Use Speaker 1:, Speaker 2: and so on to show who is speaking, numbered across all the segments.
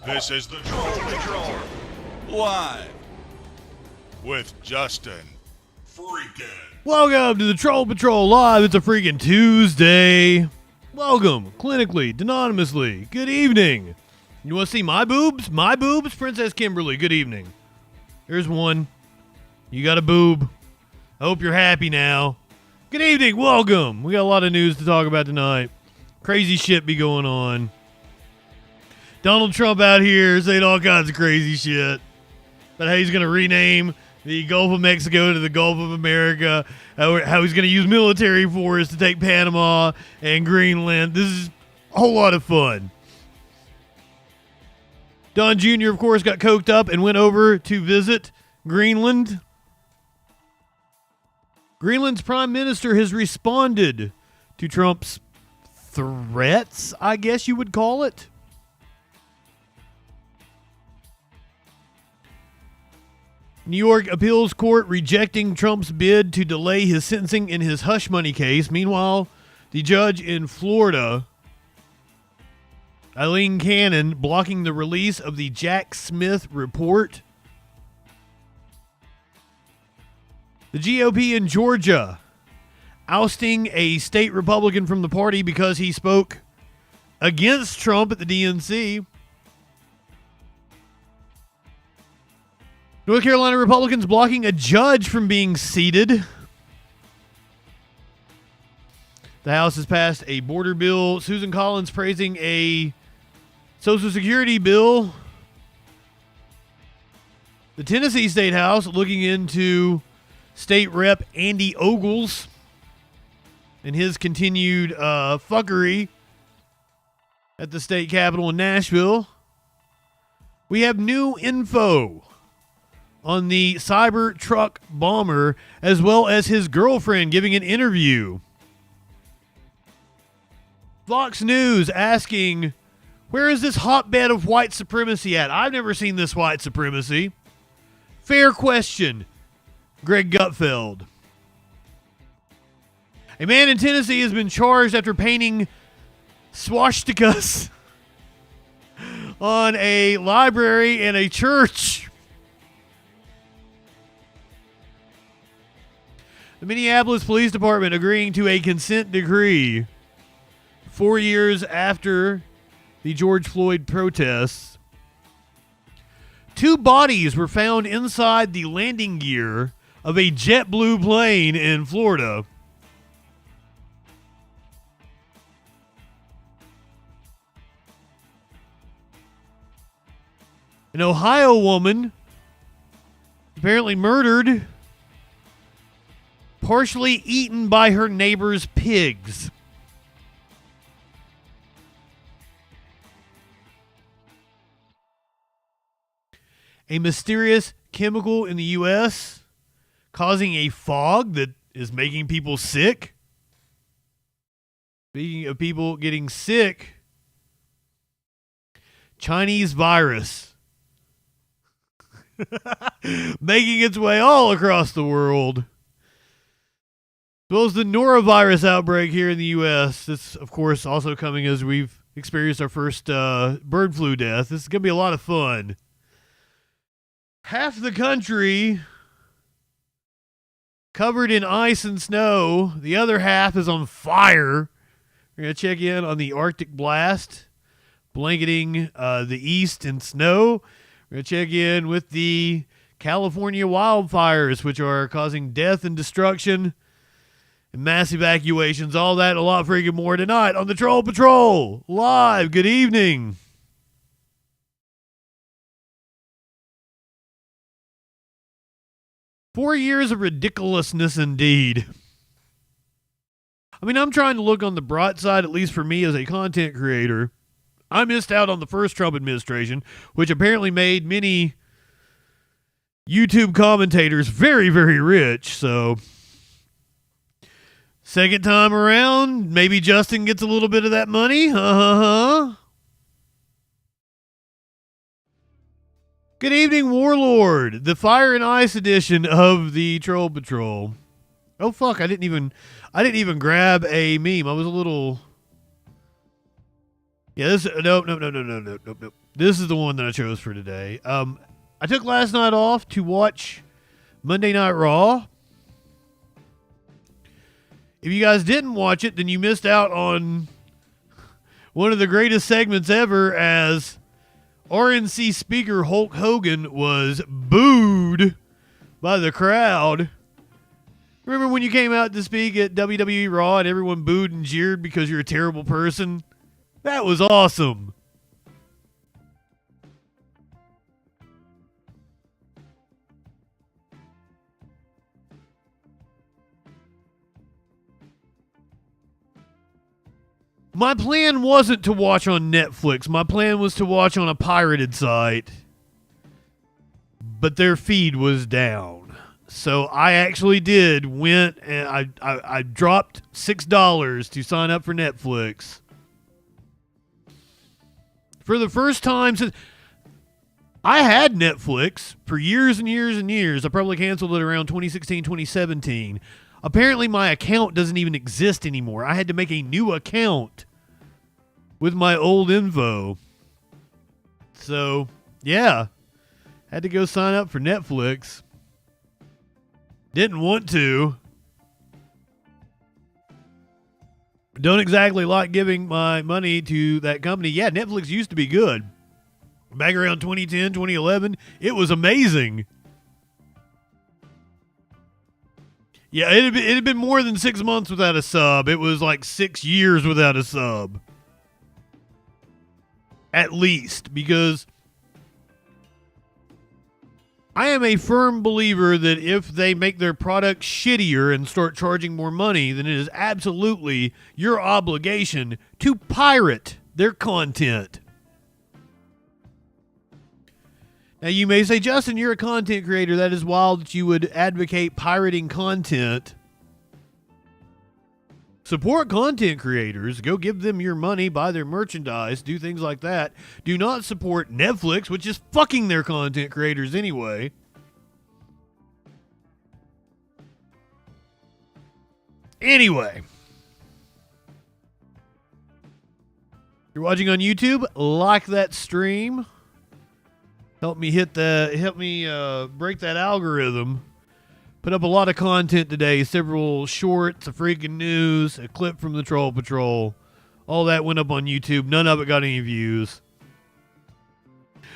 Speaker 1: This is the Troll Patrol, live with Justin Freakin.
Speaker 2: Welcome to the Troll Patrol Live. It's a freaking Tuesday. Welcome, clinically, anonymously. Good evening. You want to see my boobs? My boobs? Princess Kimberly, good evening. Here's one. You got a boob. I hope you're happy now. Good evening, welcome. We got a lot of news to talk about tonight. Crazy shit be going on. Donald Trump out here saying all kinds of crazy shit about how he's going to rename the Gulf of Mexico to the Gulf of America, how he's going to use military force to take Panama and Greenland. This is a whole lot of fun. Don Jr., of course, got coked up and went over to visit Greenland. Greenland's prime minister has responded to Trump's threats, I guess you would call it. New York appeals court rejecting Trump's bid to delay his sentencing in his hush money case. Meanwhile, the judge in Florida, Eileen Cannon, blocking the release of the Jack Smith report. The GOP in Georgia ousting a state Republican from the party because he spoke against Trump at the DNC. North Carolina Republicans blocking a judge from being seated. The House has passed a border bill. Susan Collins praising a Social Security bill. The Tennessee State House looking into State Rep Andy Ogles and his continued fuckery at the state capitol in Nashville. We have new info on the Cybertruck bomber, as well as his girlfriend giving an interview. Fox News asking, where is this hotbed of white supremacy at? I've never seen this white supremacy. Fair question, Greg Gutfeld. A man in Tennessee has been charged after painting swastikas on a library and a church. The Minneapolis Police Department agreeing to a consent decree 4 years after the George Floyd protests. 2 bodies were found inside the landing gear of a JetBlue plane in Florida. An Ohio woman apparently murdered, partially eaten by her neighbor's pigs. A mysterious chemical in the U.S. causing a fog that is making people sick. Speaking of people getting sick, Chinese virus making its way all across the world. As well as the norovirus outbreak here in the U.S. This, of course, also coming as we've experienced our first bird flu death. This is going to be a lot of fun. Half the country covered in ice and snow. The other half is on fire. We're going to check in on the Arctic blast, blanketing the east in snow. We're going to check in with the California wildfires, which are causing death and destruction and mass evacuations. All that and a lot freaking more tonight on the Troll Patrol live. Good evening. Four years of ridiculousness indeed. I mean, I'm trying to look on the bright side, at least for me as a content creator. I missed out on the first Trump administration, which apparently made many YouTube commentators very, very rich. So, second time around, maybe Justin gets a little bit of that money. Good evening, Warlord. The Fire and Ice edition of the Troll Patrol. Oh fuck! I didn't even grab a meme. I was a little. Yeah, this. Nope. This is the one that I chose for today. I took last night off to watch Monday Night Raw. If you guys didn't watch it, then you missed out on one of the greatest segments ever, as RNC speaker Hulk Hogan was booed by the crowd. Remember when you came out to speak at WWE Raw and everyone booed and jeered because you're a terrible person? That was awesome. My plan wasn't to watch on Netflix. My plan was to watch on a pirated site. But their feed was down. So I actually went and I dropped $6 to sign up for Netflix. For the first time since... I had Netflix for years and years and years. I probably canceled it around 2016, 2017. Apparently my account doesn't even exist anymore. I had to make a new account with my old info. So, yeah. Had to go sign up for Netflix. Didn't want to. Don't exactly like giving my money to that company. Yeah, Netflix used to be good. Back around 2010, 2011, it was amazing. Yeah, it had been more than 6 months without a sub. It was like 6 years without a sub. At least, because I am a firm believer that if they make their product shittier and start charging more money, then it is absolutely your obligation to pirate their content. Now, you may say, Justin, you're a content creator. That is wild that you would advocate pirating content. Support content creators. Go give them your money, buy their merchandise, do things like that. Do not support Netflix, which is fucking their content creators anyway. Anyway. If you're watching on YouTube, like that stream. Help me break that algorithm. Put up a lot of content today. Several shorts, a freaking news, a clip from the Troll Patrol. All that went up on YouTube. None of it got any views.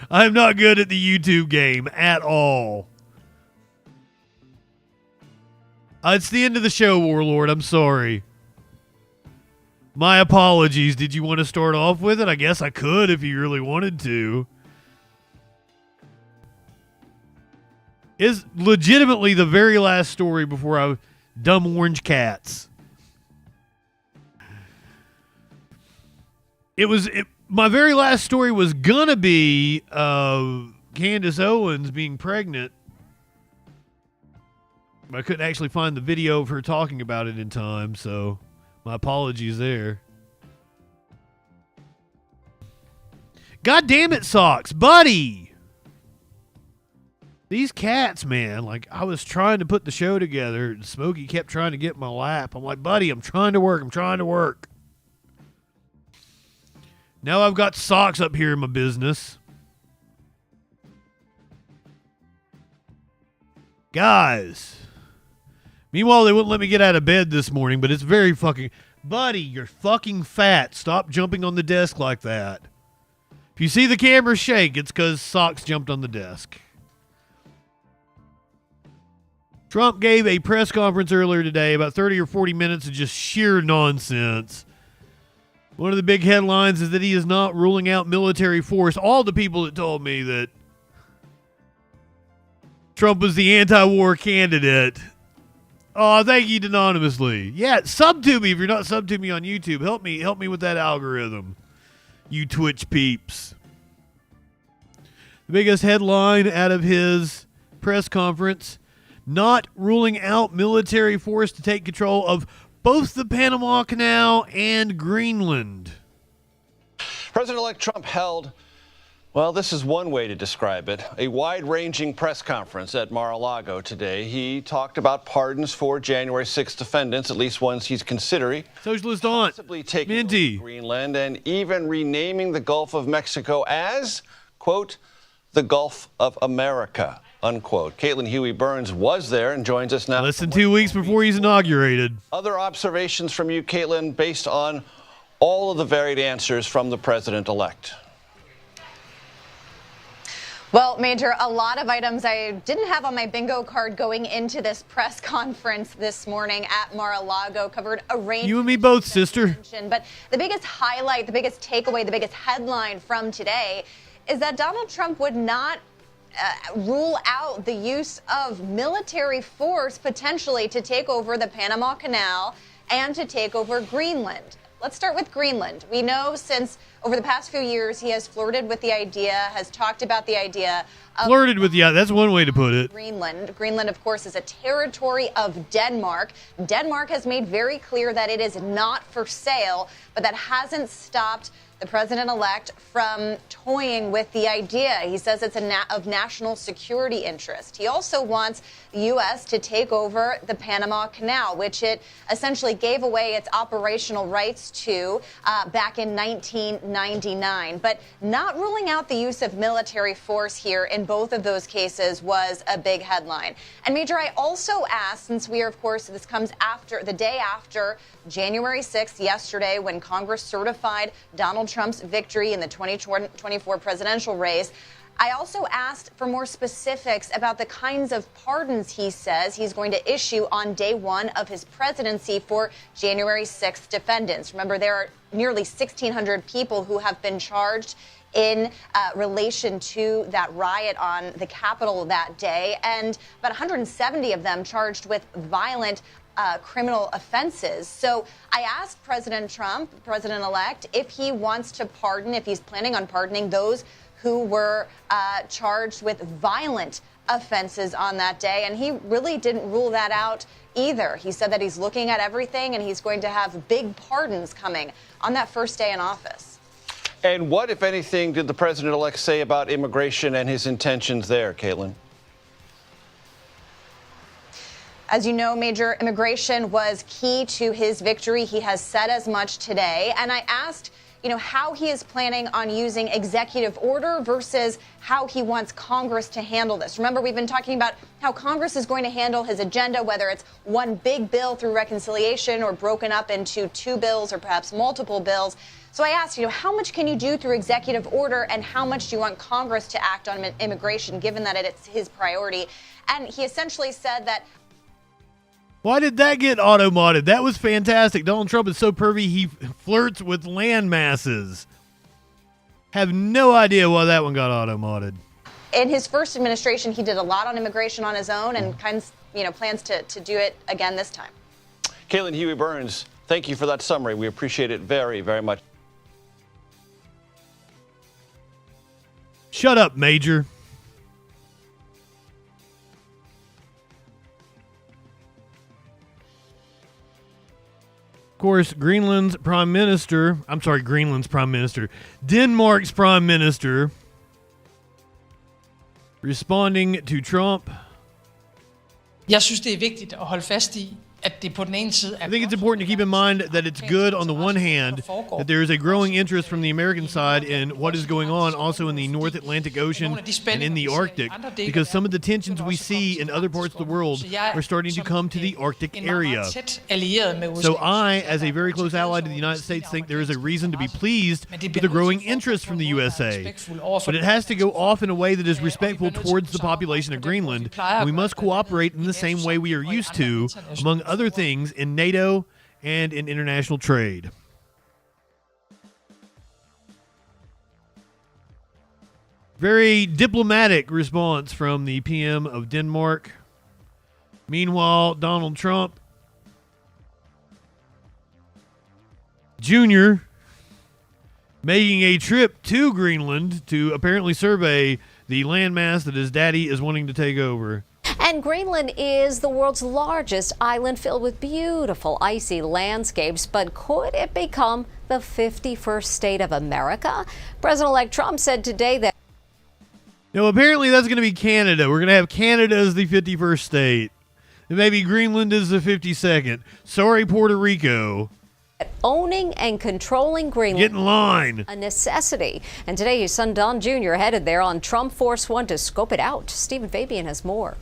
Speaker 2: I'm not good at the YouTube game at all. It's the end of the show, Warlord. I'm sorry. My apologies. Did you want to start off with it? I guess I could if you really wanted to. Is legitimately the very last story before dumb orange cats. My very last story was gonna be Candace Owens being pregnant. But I couldn't actually find the video of her talking about it in time, so my apologies there. God damn it, Socks, buddy! These cats, man, like, I was trying to put the show together, and Smokey kept trying to get in my lap. I'm like, buddy, I'm trying to work. Now I've got Socks up here in my business. Guys. Meanwhile, they wouldn't let me get out of bed this morning, but it's very fucking... Buddy, you're fucking fat. Stop jumping on the desk like that. If you see the camera shake, it's because Socks jumped on the desk. Trump gave a press conference earlier today, about 30 or 40 minutes of just sheer nonsense. One of the big headlines is that he is not ruling out military force. All the people that told me that Trump was the anti-war candidate. Oh, thank you anonymously. Yeah, sub to me if you're not sub to me on YouTube. Help me with that algorithm, you Twitch peeps. The biggest headline out of his press conference: not ruling out military force to take control of both the Panama Canal and Greenland.
Speaker 3: President-elect Trump held Well, this is one way to describe it. A wide-ranging press conference at Mar-a-Lago today. He talked about pardons for January 6th defendants, at least ones he's considering.
Speaker 2: Socialist aunt,
Speaker 3: Possibly taking
Speaker 2: Minty.
Speaker 3: over Greenland and even renaming the Gulf of Mexico as, quote, the Gulf of America, unquote. Caitlin Huey-Burns was there and joins us now.
Speaker 2: Less than 2 weeks before he's inaugurated.
Speaker 3: Other observations from you, Caitlin, based on all of the varied answers from the president-elect?
Speaker 4: Well, Major, a lot of items I didn't have on my bingo card going into this press conference this morning at Mar-a-Lago covered a range.
Speaker 2: You and me both, sister.
Speaker 4: But the biggest highlight, the biggest takeaway, the biggest headline from today is that Donald Trump would not rule out the use of military force potentially to take over the Panama Canal and to take over Greenland. Let's start with Greenland. We know since over the past few years he has flirted with the idea, has talked about the idea of
Speaker 2: Flirted with, yeah, that's one way to put it.
Speaker 4: Greenland. Greenland, of course, is a territory of Denmark. Denmark has made very clear that it is not for sale, but that hasn't stopped the president-elect from toying with the idea. He says it's of national security interest. He also wants the U.S. to take over the Panama Canal, which it essentially gave away its operational rights to back in 1999. But not ruling out the use of military force here in both of those cases was a big headline. And Major, I also asked, since we are, of course, this comes after the day after January 6th, yesterday, when Congress certified Donald Trump's victory in the 2024 presidential race. I also asked for more specifics about the kinds of pardons he says he's going to issue on day one of his presidency for January 6th defendants. Remember, there are nearly 1,600 people who have been charged in relation to that riot on the Capitol that day, and about 170 of them charged with violent criminal offenses. So I asked President Trump, President-elect, if he wants to pardon, if he's planning on pardoning those who were charged with violent offenses on that day, and he really didn't rule that out either. He said that he's looking at everything and he's going to have big pardons coming on that first day in office.
Speaker 3: And what, if anything, did the president-elect say about immigration and his intentions there, Caitlin?
Speaker 4: As you know, Major, immigration was key to his victory. He has said as much today. And I asked, how he is planning on using executive order versus how he wants Congress to handle this. Remember, we've been talking about how Congress is going to handle his agenda, whether it's one big bill through reconciliation or broken up into two bills or perhaps multiple bills. So I asked, how much can you do through executive order and how much do you want Congress to act on immigration, given that it's his priority? And he essentially said that.
Speaker 2: Why did that get auto-modded? That was fantastic. Donald Trump is so pervy, he flirts with land masses. Have no idea why that one got auto-modded.
Speaker 4: In his first administration, he did a lot on immigration on his own and plans to do it again this time.
Speaker 3: Caitlin Huey-Burns, thank you for that summary. We appreciate it very, very much.
Speaker 2: Shut up, Major. Of course, Denmark's Prime Minister, responding to Trump.
Speaker 5: Jeg synes, det er vigtigt at holde fast i, at det på den ene side
Speaker 2: I think it's important to keep in mind that it's good on the one hand that there is a growing interest from the American side in what is going on also in the North Atlantic Ocean and in the Arctic, because some of the tensions we see in other parts of the world are starting to come to the Arctic area. So I, as a very close ally to the United States, think there is a reason to be pleased with the growing interest from the USA. But it has to go off in a way that is respectful towards the population of Greenland, and we must cooperate in the same way we are used to, among other things, in NATO and in international trade. Very diplomatic response from the PM of Denmark. Meanwhile, Donald Trump Jr. making a trip to Greenland to apparently survey the landmass that his daddy is wanting to take over.
Speaker 6: And Greenland is the world's largest island filled with beautiful icy landscapes, but could it become the 51st state of America? President-elect Trump said today that
Speaker 2: No, apparently that's going to be Canada. We're going to have Canada as the 51st state. And maybe Greenland is the 52nd. Sorry, Puerto Rico.
Speaker 6: Owning and controlling Greenland.
Speaker 2: Get in line.
Speaker 6: A necessity. And today his son Don Jr. headed there on Trump Force One to scope it out. Stephen Fabian has more.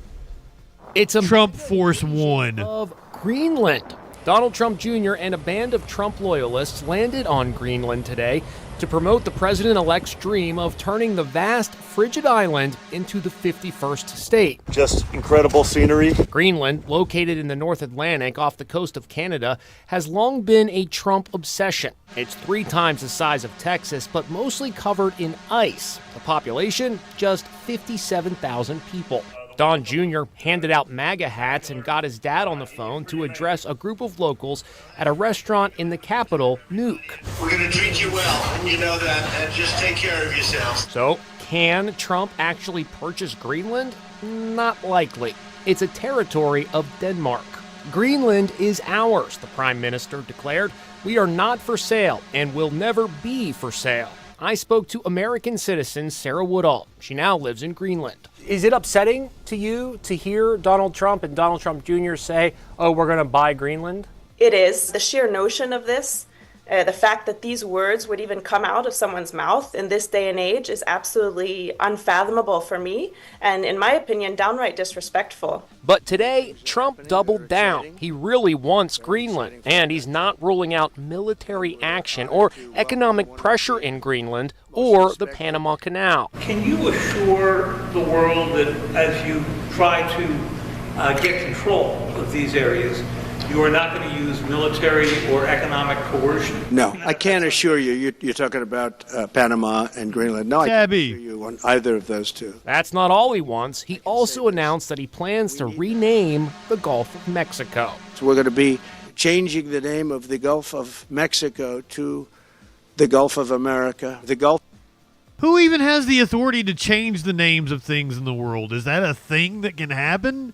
Speaker 7: It's a
Speaker 2: Trump Force One
Speaker 7: of Greenland. Donald Trump Jr. and a band of Trump loyalists landed on Greenland today to promote the president-elect's dream of turning the vast, frigid island into the 51st state.
Speaker 8: Just incredible scenery.
Speaker 7: Greenland, located in the North Atlantic off the coast of Canada, has long been a Trump obsession. It's 3 times the size of Texas, but mostly covered in ice. The population, just 57,000 people. Don Jr. handed out MAGA hats and got his dad on the phone to address a group of locals at a restaurant in the capital, Nuuk.
Speaker 9: We're going to treat you well, and you know that, and just take care of yourselves.
Speaker 7: So, can Trump actually purchase Greenland? Not likely. It's a territory of Denmark. Greenland is ours, the Prime Minister declared. We are not for sale and will never be for sale. I spoke to American citizen Sarah Woodall. She now lives in Greenland. Is it upsetting to you to hear Donald Trump and Donald Trump Jr. say, oh, we're going to buy Greenland?
Speaker 10: It is. The sheer notion of this, the fact that these words would even come out of someone's mouth in this day and age is absolutely unfathomable for me, and in my opinion, downright disrespectful.
Speaker 7: But today, Trump doubled down. He really wants Greenland, and he's not ruling out military action or economic pressure in Greenland or the Panama Canal.
Speaker 11: Can you assure the world that as you try to get control of these areas, you are not going to use military or economic coercion?
Speaker 8: No, I can't assure you. You're talking about Panama and Greenland. No, I can't assure you on either of those two.
Speaker 7: That's not all he wants. He also announced that he plans to rename the Gulf of Mexico.
Speaker 8: So we're going to be changing the name of the Gulf of Mexico to the Gulf of America. The Gulf.
Speaker 2: Who even has the authority to change the names of things in the world? Is that a thing that can happen?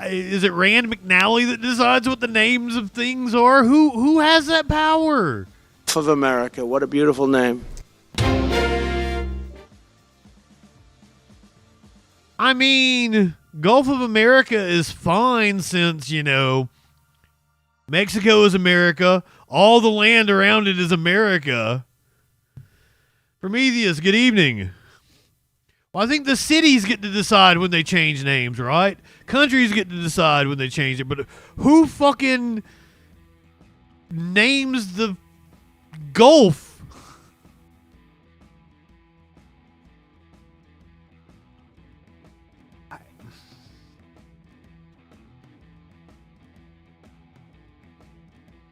Speaker 2: Is it Rand McNally that decides what the names of things are? Who has that power?
Speaker 8: Gulf of America. What a beautiful name.
Speaker 2: I mean, Gulf of America is fine since, Mexico is America. All the land around it is America. Prometheus, good evening. Well, I think the cities get to decide when they change names, right? Countries get to decide when they change it, but who fucking names the Gulf?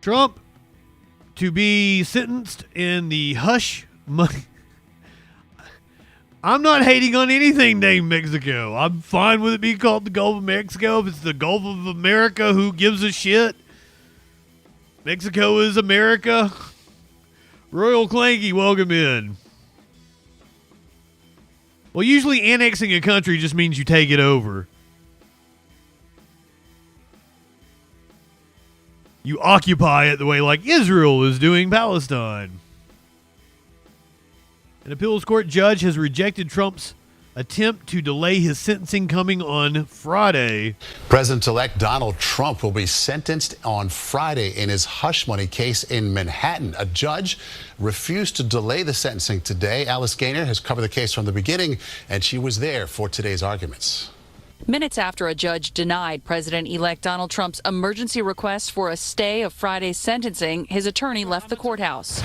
Speaker 2: Trump to be sentenced in the hush money. I'm not hating on anything named Mexico. I'm fine with it being called the Gulf of Mexico. If it's the Gulf of America, who gives a shit? Mexico is America. Royal Clanky, welcome in. Well, usually annexing a country just means you take it over. You occupy it the way like Israel is doing Palestine. An appeals court judge has rejected Trump's attempt to delay his sentencing coming on Friday.
Speaker 12: President-elect Donald Trump will be sentenced on Friday in his hush money case in Manhattan. A judge refused to delay the sentencing today. Alice Gaynor has covered the case from the beginning, and she was there for today's arguments.
Speaker 13: Minutes after a judge denied President-elect Donald Trump's emergency request for a stay of Friday's sentencing, his attorney left the courthouse.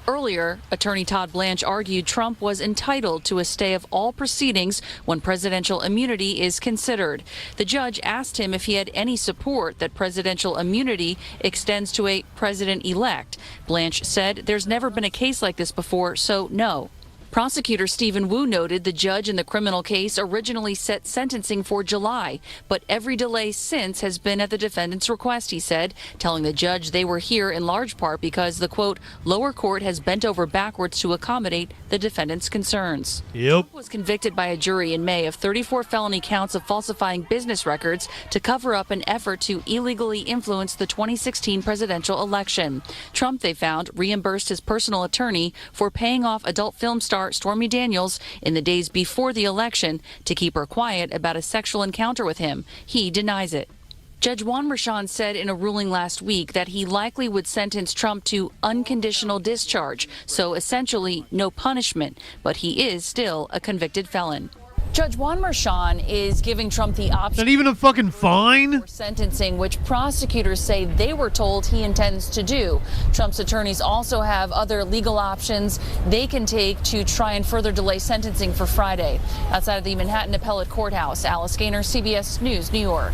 Speaker 13: Earlier, attorney Todd Blanche argued Trump was entitled to a stay of all proceedings when presidential immunity is considered. The judge asked him if he had any support that presidential immunity extends to a president-elect. Blanche said there's never been a case like this before, so no. Prosecutor Stephen Wu noted the judge in the criminal case originally set sentencing for July, but every delay since has been at the defendant's request, he said, telling the judge they were here in large part because the, quote, lower court has bent over backwards to accommodate the defendant's concerns. Trump was convicted by a jury in May of 34 felony counts of falsifying business records to cover up an effort to illegally influence the 2016 presidential election. Trump, they found, reimbursed his personal attorney for paying off adult film star Stormy Daniels in the days before the election to keep her quiet about a sexual encounter with him. He denies it. Judge Juan Merchan said in a ruling last week that he likely would sentence Trump to unconditional discharge, so essentially no punishment, but he is still a convicted felon. Judge Juan Merchan is giving Trump the option.
Speaker 2: Not even a fucking fine?
Speaker 13: For sentencing, which prosecutors say they were told he intends to do. Trump's attorneys also have other legal options they can take to try and further delay sentencing for Friday. Outside of the Manhattan Appellate Courthouse, Alice Gaynor, CBS News, New York.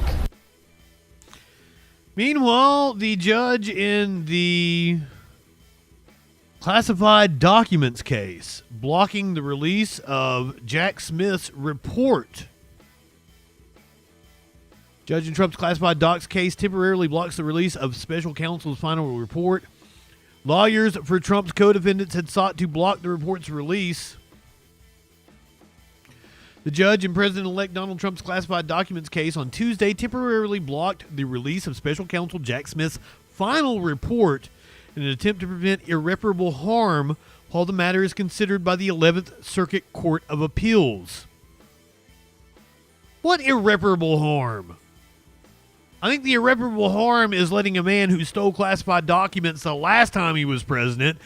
Speaker 2: Meanwhile, the judge in the classified documents case blocking the release of Jack Smith's report. Judge in Trump's classified docs case temporarily blocks the release of special counsel's final report. Lawyers for Trump's co-defendants had sought to block the report's release. The judge in President-elect Donald Trump's classified documents case on Tuesday temporarily blocked the release of special counsel Jack Smith's final report in an attempt to prevent irreparable harm while the matter is considered by the 11th Circuit Court of Appeals. What irreparable harm? I think the irreparable harm is letting a man who stole classified documents the last time he was president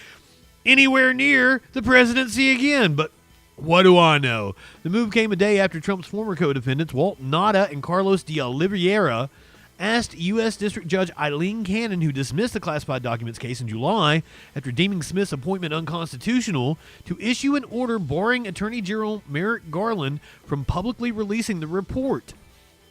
Speaker 2: anywhere near the presidency again, but what do I know? The move came a day after Trump's former co-defendants, Walt Nauta and Carlos de Oliveira, asked U.S. District Judge Eileen Cannon, who dismissed the classified documents case in July after deeming Smith's appointment unconstitutional, to issue an order barring Attorney General Merrick Garland from publicly releasing the report.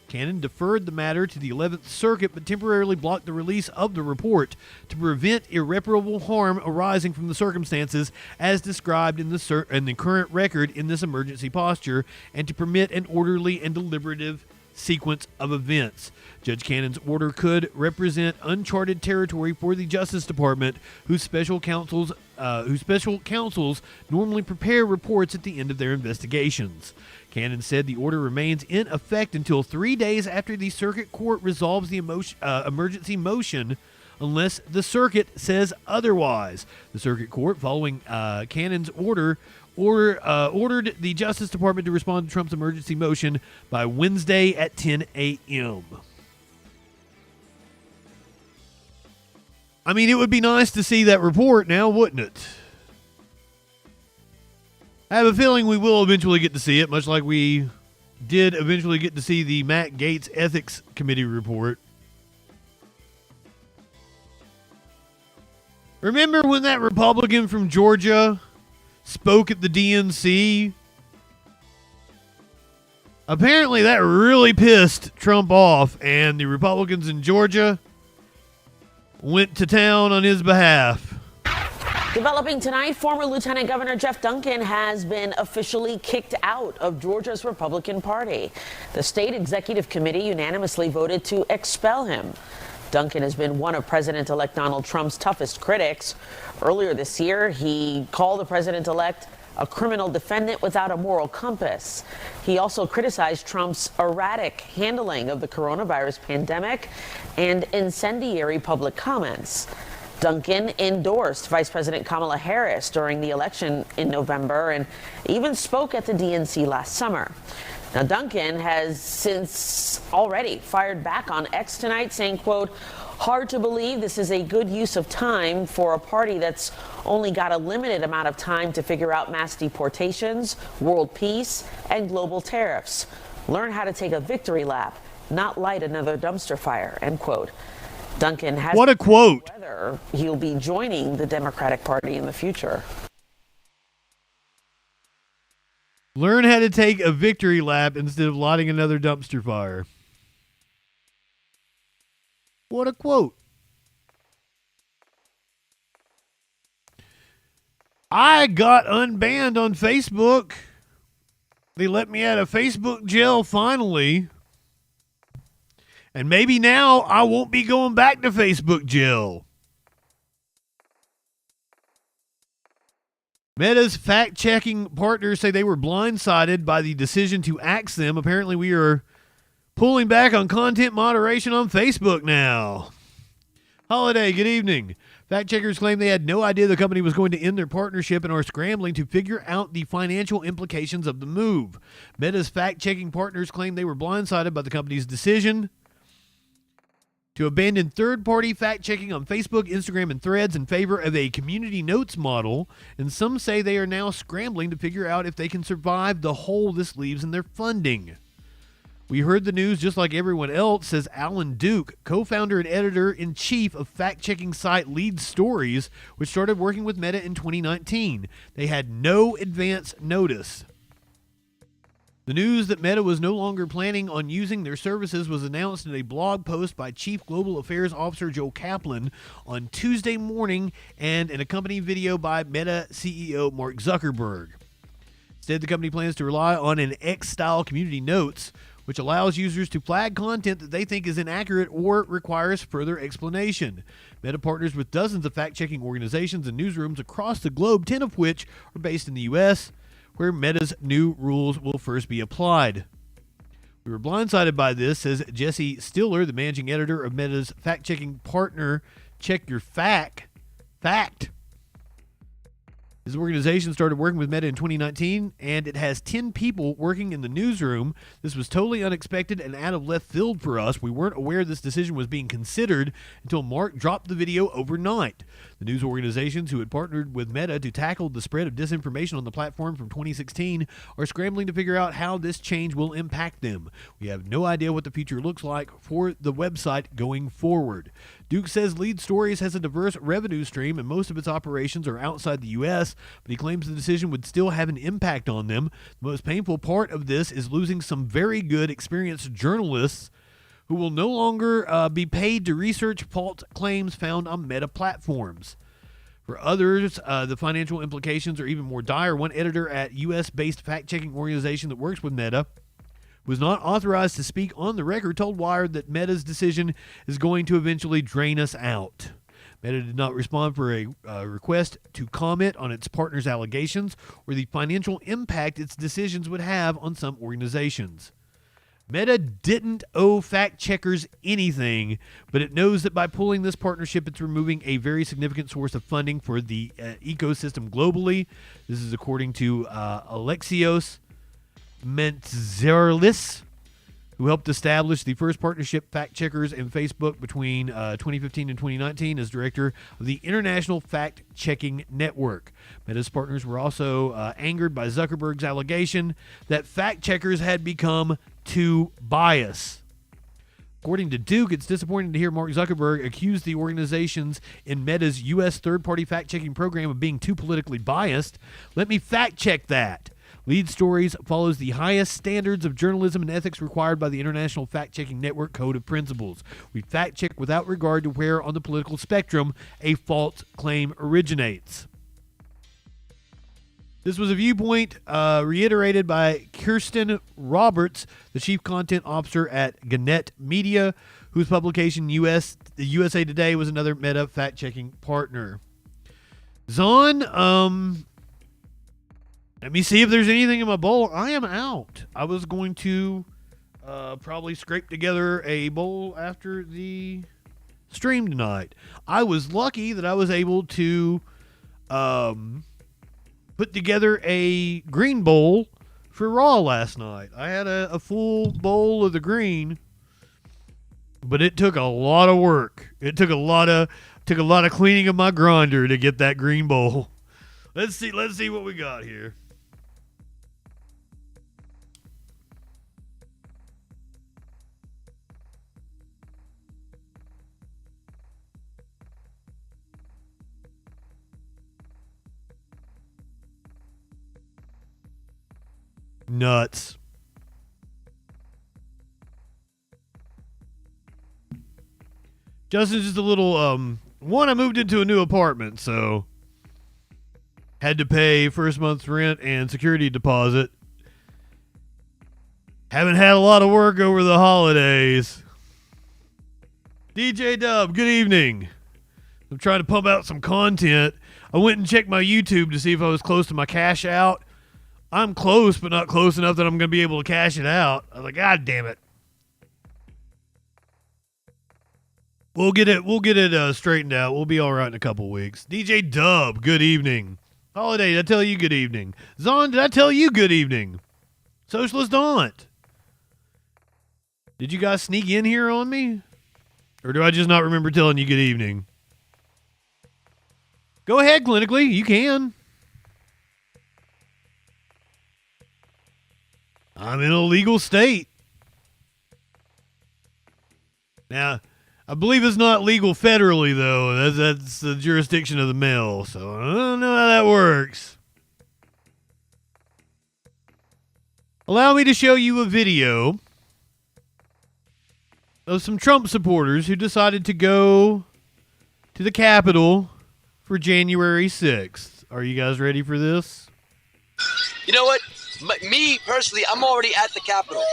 Speaker 2: Cannon deferred the matter to the 11th Circuit but temporarily blocked the release of the report to prevent irreparable harm arising from the circumstances as described in the current record in this emergency posture and to permit an orderly and deliberative sequence of events. Judge Cannon's order could represent uncharted territory for the Justice Department, whose special counsels normally prepare reports at the end of their investigations. Cannon said the order remains in effect until 3 days after the Circuit Court resolves the emergency motion, unless the Circuit says otherwise. The Circuit Court, following Cannon's ordered the Justice Department to respond to Trump's emergency motion by Wednesday at 10 a.m. I mean, it would be nice to see that report now, wouldn't it? I have a feeling we will eventually get to see it, much like we did eventually get to see the Matt Gaetz Ethics Committee report. Remember when that Republican from Georgia spoke at the DNC? Apparently that really pissed Trump off, and the Republicans in Georgia went to town on his behalf.
Speaker 14: Developing tonight, former Lieutenant Governor Jeff Duncan has been officially kicked out of Georgia's Republican Party. The state executive committee unanimously voted to expel him. Duncan has been one of President-elect Donald Trump's toughest critics. Earlier this year, he called the president-elect a criminal defendant without a moral compass. He also criticized Trump's erratic handling of the coronavirus pandemic and incendiary public comments. Duncan endorsed Vice President Kamala Harris during the election in November and even spoke at the DNC last summer. Now, Duncan has since already fired back on X tonight, saying, quote, "Hard to believe this is a good use of time for a party that's only got a limited amount of time to figure out mass deportations, world peace, and global tariffs. Learn how to take a victory lap, not light another dumpster fire," end quote. Duncan has
Speaker 2: what a quote.
Speaker 14: Whether he'll be joining the Democratic Party in the future.
Speaker 2: Learn how to take a victory lap instead of lighting another dumpster fire. What a quote. I got unbanned on Facebook. They let me out of Facebook jail finally. And maybe now I won't be going back to Facebook jail. Meta's fact-checking partners say they were blindsided by the decision to axe them. Apparently, we are pulling back on content moderation on Facebook now. Holiday, good evening. Fact-checkers claim they had no idea the company was going to end their partnership and are scrambling to figure out the financial implications of the move. Meta's fact-checking partners claim they were blindsided by the company's decision to abandon third-party fact-checking on Facebook, Instagram, and Threads in favor of a community notes model, and some say they are now scrambling to figure out if they can survive the hole this leaves in their funding. We heard the news just like everyone else, says Alan Duke, co-founder and editor-in-chief of fact-checking site Lead Stories, which started working with Meta in 2019. They had no advance notice. The news that Meta was no longer planning on using their services was announced in a blog post by Chief Global Affairs Officer Joe Kaplan on Tuesday morning and an accompanying video by Meta CEO Mark Zuckerberg. Instead, the company plans to rely on an X-style community notes, which allows users to flag content that they think is inaccurate or requires further explanation. Meta partners with dozens of fact-checking organizations and newsrooms across the globe, 10 of which are based in the U.S., where Meta's new rules will first be applied. We were blindsided by this, says Jesse Stiller, the managing editor of Meta's fact-checking partner, Check Your Fact. His organization started working with Meta in 2019, and it has 10 people working in the newsroom. This was totally unexpected and out of left field for us. We weren't aware this decision was being considered until Mark dropped the video overnight. The news organizations who had partnered with Meta to tackle the spread of disinformation on the platform from 2016 are scrambling to figure out how this change will impact them. We have no idea what the future looks like for the website going forward. Duke says Lead Stories has a diverse revenue stream and most of its operations are outside the U.S., but he claims the decision would still have an impact on them. The most painful part of this is losing some very good, experienced journalists who will no longer be paid to research false claims found on Meta platforms. For others, the financial implications are even more dire. One editor at U.S.-based fact-checking organization that works with Meta, was not authorized to speak on the record, told Wired that Meta's decision is going to eventually drain us out. Meta did not respond for a request to comment on its partner's allegations or the financial impact its decisions would have on some organizations. Meta didn't owe fact-checkers anything, but it knows that by pulling this partnership, it's removing a very significant source of funding for the ecosystem globally. This is according to Alexios Mentzerlis, who helped establish the first partnership fact-checkers and Facebook between 2015 and 2019 as director of the International Fact-Checking Network. Meta's partners were also angered by Zuckerberg's allegation that fact-checkers had become too biased. According to Duke, it's disappointing to hear Mark Zuckerberg accuse the organizations in Meta's U.S. third-party fact-checking program of being too politically biased. Let me fact-check that. Lead Stories follows the highest standards of journalism and ethics required by the International Fact-Checking Network Code of Principles. We fact-check without regard to where on the political spectrum a false claim originates. This was a viewpoint reiterated by Kirsten Roberts, the chief content officer at Gannett Media, whose publication USA Today was another Meta fact-checking partner. Zon, let me see if there's anything in my bowl. I am out. I was going to probably scrape together a bowl after the stream tonight. I was lucky that I was able to put together a green bowl for Raw last night. I had a full bowl of the green, but it took a lot of work. It took a lot of cleaning of my grinder to get that green bowl. Let's see what we got here. Nuts. Justin's just a little, one, I moved into a new apartment, so Had to pay first month's rent and security deposit. Haven't had a lot of work over the holidays. DJ Dub, good evening. I'm trying to pump out some content. I went and checked my YouTube to see if I was close to my cash out. I'm close, but not close enough that I'm going to be able to cash it out. I was like, God damn it. We'll get it straightened out. We'll be all right in a couple weeks. DJ Dub, good evening. Holiday, did I tell you good evening? Zon, did I tell you good evening? Socialist Aunt. Did you guys sneak in here on me? Or do I just not remember telling you good evening? Go ahead, clinically. You can. I'm in a legal state. Now, I believe it's not legal federally, though. That's the jurisdiction of the mail, so I don't know how that works. Allow me to show you a video of some Trump supporters who decided to go to the Capitol for January 6th. Are you guys ready for this?
Speaker 15: You know what? Me, personally, I'm already at the Capitol.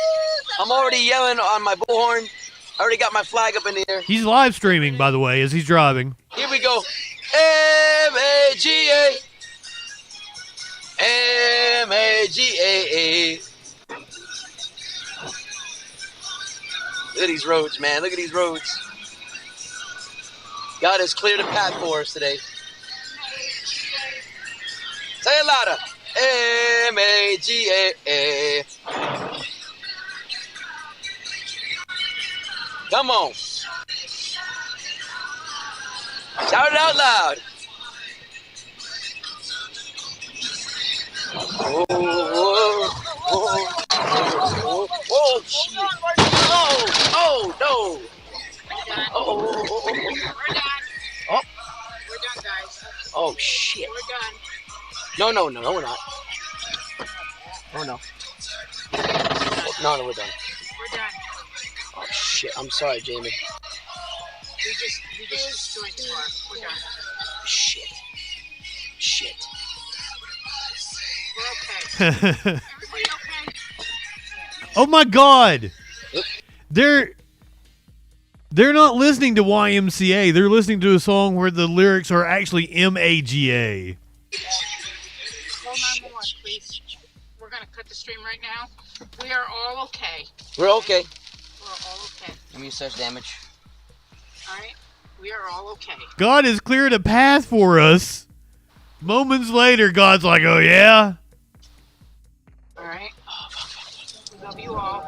Speaker 15: I'm already yelling on my bullhorn. I already got my flag up in the air.
Speaker 2: He's live streaming, by the way, as he's driving.
Speaker 15: Here we go. M-A-G-A. M-A-G-A-A. Look at these roads, man. Look at these roads. God has cleared a path for us today. Say it louder. M-A-G-A-A. Come on. Shout it out loud. Oh, oh, oh, oh, oh, shit. Oh, no. Oh.
Speaker 16: We're done.
Speaker 15: Oh.
Speaker 16: We're done, guys.
Speaker 15: Oh, shit.
Speaker 16: We're done.
Speaker 15: No, we're not. Oh, no. No, we're done.
Speaker 16: We're done.
Speaker 15: Oh, shit. I'm sorry, Jamie.
Speaker 16: We just destroyed the car. We're done.
Speaker 15: Shit.
Speaker 16: We're okay. Everybody okay?
Speaker 2: Oh my God! They're not listening to YMCA. They're listening to a song where the lyrics are actually MAGA.
Speaker 16: Call 911, please. We're gonna cut the stream right now. We are all okay.
Speaker 15: We're okay.
Speaker 16: We're all okay.
Speaker 15: Let me assess damage.
Speaker 16: All right. We are all okay.
Speaker 2: God has cleared a path for us. Moments later, God's like, oh yeah?
Speaker 16: All right. We love you all.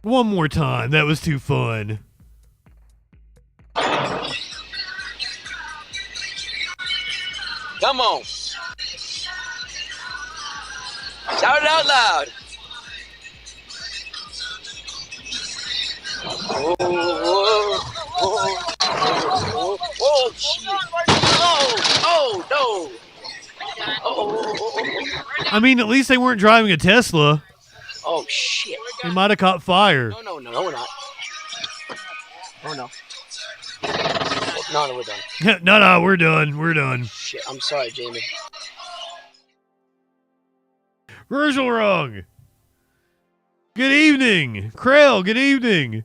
Speaker 2: One more time. That was too fun.
Speaker 15: Come on. Shout it out loud. Oh, shit. Oh, no. Oh.
Speaker 2: I mean, at least they weren't driving a Tesla.
Speaker 15: Oh, shit.
Speaker 2: They might have caught fire.
Speaker 15: No, we're not. Oh, no. No, we're done.
Speaker 2: No, we're done. We're done.
Speaker 15: Shit, I'm sorry, Jamie.
Speaker 2: Virgil wrong. Good evening. Krell, good evening.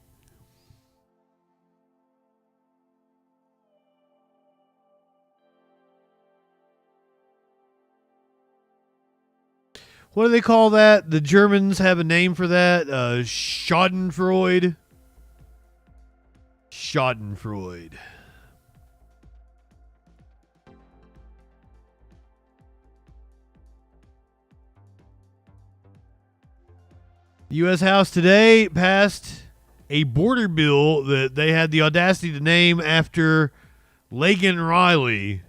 Speaker 2: What do they call that? The Germans have a name for that. Schadenfreude. Schadenfreude. The U.S. House today passed a border bill that they had the audacity to name after Laken Riley.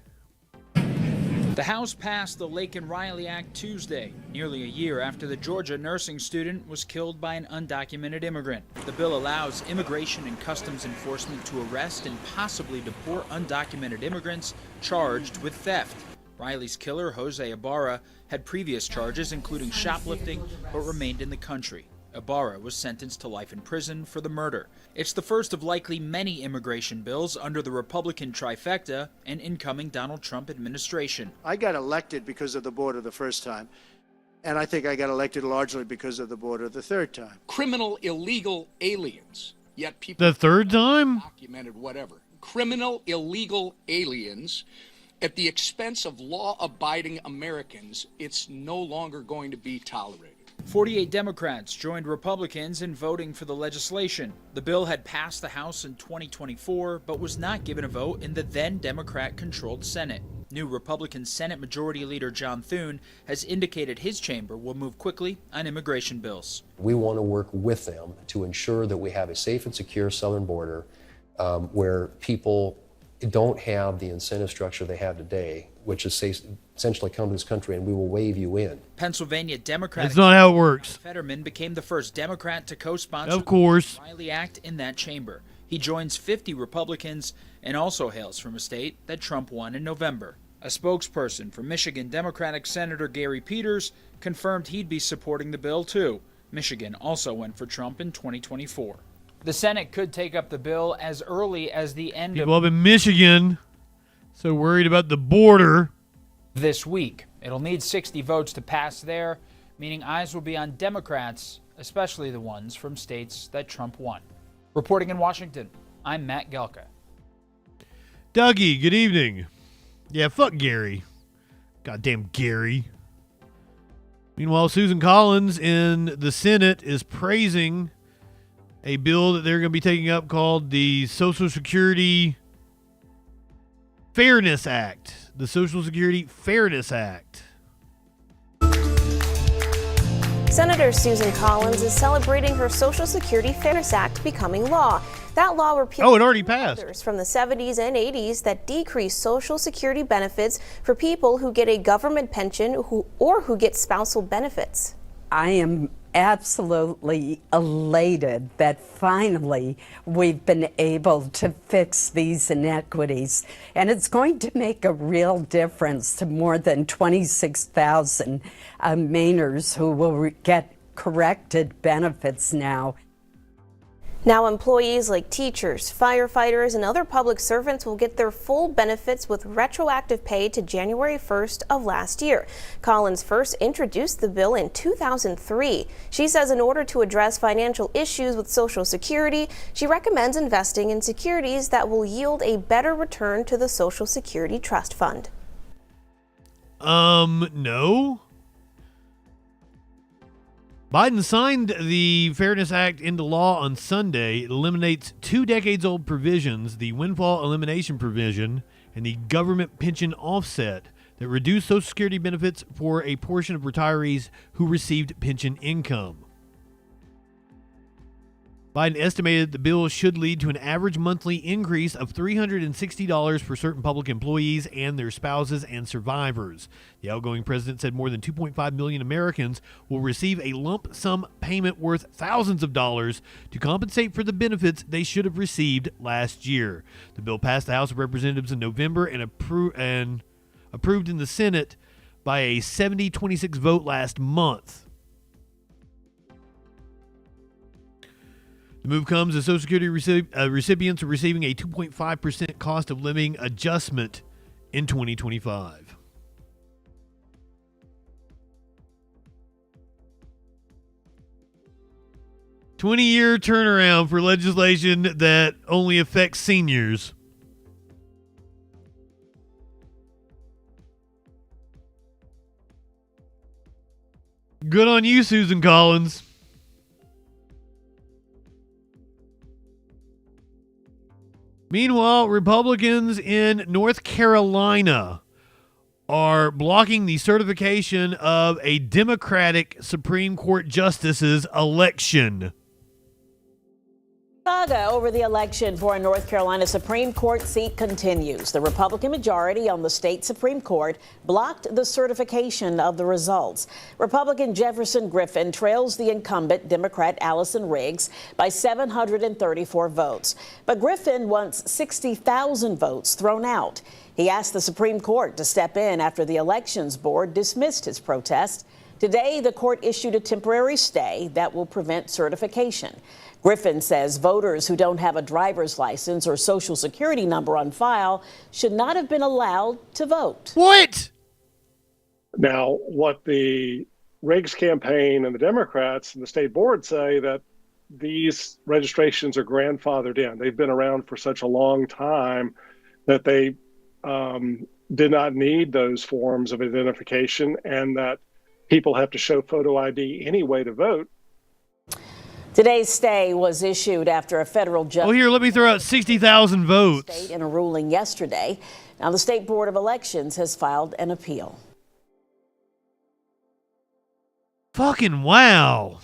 Speaker 17: The House passed the Laken Riley Act Tuesday, nearly a year after the Georgia nursing student was killed by an undocumented immigrant. The bill allows Immigration and Customs Enforcement to arrest and possibly deport undocumented immigrants charged with theft. Riley's killer, Jose Ibarra, had previous charges including shoplifting but remained in the country. Ibarra was sentenced to life in prison for the murder. It's the first of likely many immigration bills under the Republican trifecta and incoming Donald Trump administration.
Speaker 8: I got elected because of the border the first time, and I think I got elected largely because of the border the third time.
Speaker 18: Criminal illegal aliens, yet people...
Speaker 2: The third time?
Speaker 18: Documented whatever. Criminal illegal aliens at the expense of law-abiding Americans. It's no longer going to be tolerated.
Speaker 17: 48 Democrats joined Republicans in voting for the legislation. The bill had passed the House in 2024, but was not given a vote in the then Democrat-controlled Senate. New Republican Senate Majority Leader John Thur has indicated his chamber will move quickly on immigration bills.
Speaker 19: We want to work with them to ensure that we have a safe and secure southern border where people don't have the incentive structure they have today, which is essentially come to this country and we will wave you in.
Speaker 17: Pennsylvania Democratic
Speaker 2: That's not how it works.
Speaker 17: Fetterman became the first Democrat to co-sponsor
Speaker 2: Of course.
Speaker 17: the Riley Act in that chamber. He joins 50 Republicans and also hails from a state that Trump won in November. A spokesperson for Michigan Democratic Senator Gary Peters confirmed he'd be supporting the bill too. Michigan also went for Trump in 2024. The Senate could take up the bill as early as the end
Speaker 2: People up in Michigan so worried about the border
Speaker 17: this week. It'll need 60 votes to pass there, meaning eyes will be on Democrats, especially the ones from states that Trump won. Reporting in Washington, I'm Matt Gelka.
Speaker 2: Dougie, good evening. Yeah, fuck Gary. Goddamn Gary. Meanwhile, Susan Collins in the Senate is praising a bill that they're going to be taking up called the Social Security Fairness Act. The Social Security Fairness Act.
Speaker 20: Senator Susan Collins is celebrating her Social Security Fairness Act becoming law. That law repealed
Speaker 2: it already passed
Speaker 20: from the 70s and 80s that decreased Social Security benefits for people who get a government pension or who get spousal benefits.
Speaker 21: I am absolutely elated that finally we've been able to fix these inequities, and it's going to make a real difference to more than 26,000 Mainers who will get corrected benefits now.
Speaker 20: Now employees like teachers, firefighters, and other public servants will get their full benefits with retroactive pay to January 1st of last year. Collins first introduced the bill in 2003. She says in order to address financial issues with Social Security, she recommends investing in securities that will yield a better return to the Social Security Trust Fund.
Speaker 2: No. Biden signed the Fairness Act into law on Sunday. It eliminates 2 decades-old provisions, the windfall elimination provision and the government pension offset, that reduce Social Security benefits for a portion of retirees who received pension income. Biden estimated the bill should lead to an average monthly increase of $360 for certain public employees and their spouses and survivors. The outgoing president said more than 2.5 million Americans will receive a lump sum payment worth thousands of dollars to compensate for the benefits they should have received last year. The bill passed the House of Representatives in November and approved in the Senate by a 70-26 vote last month. The move comes as Social Security recipients are receiving a 2.5% cost of living adjustment in 2025. $20-year turnaround for legislation that only affects seniors. Good on you, Susan Collins. Meanwhile, Republicans in North Carolina are blocking the certification of a Democratic Supreme Court justice's election.
Speaker 14: Saga over the election for a North Carolina Supreme Court seat continues. The Republican majority on the state Supreme Court blocked the certification of the results. Republican Jefferson Griffin trails the incumbent Democrat Allison Riggs by 734 votes. But Griffin wants 60,000 votes thrown out. He asked the Supreme Court to step in after the Elections Board dismissed his protest. Today, the court issued a temporary stay that will prevent certification. Griffin says voters who don't have a driver's license or social security number on file should not have been allowed to vote.
Speaker 2: What?
Speaker 1: Now, what the Riggs campaign and the Democrats and the state board say that these registrations are grandfathered in. They've been around for such a long time that they did not need those forms of identification, and that people have to show photo ID anyway to vote.
Speaker 14: Today's stay was issued after a federal judge.
Speaker 2: Oh, here, let me throw out 60,000 votes.
Speaker 14: In a ruling yesterday. Now, the State Board of Elections has filed an appeal.
Speaker 2: Fucking wow.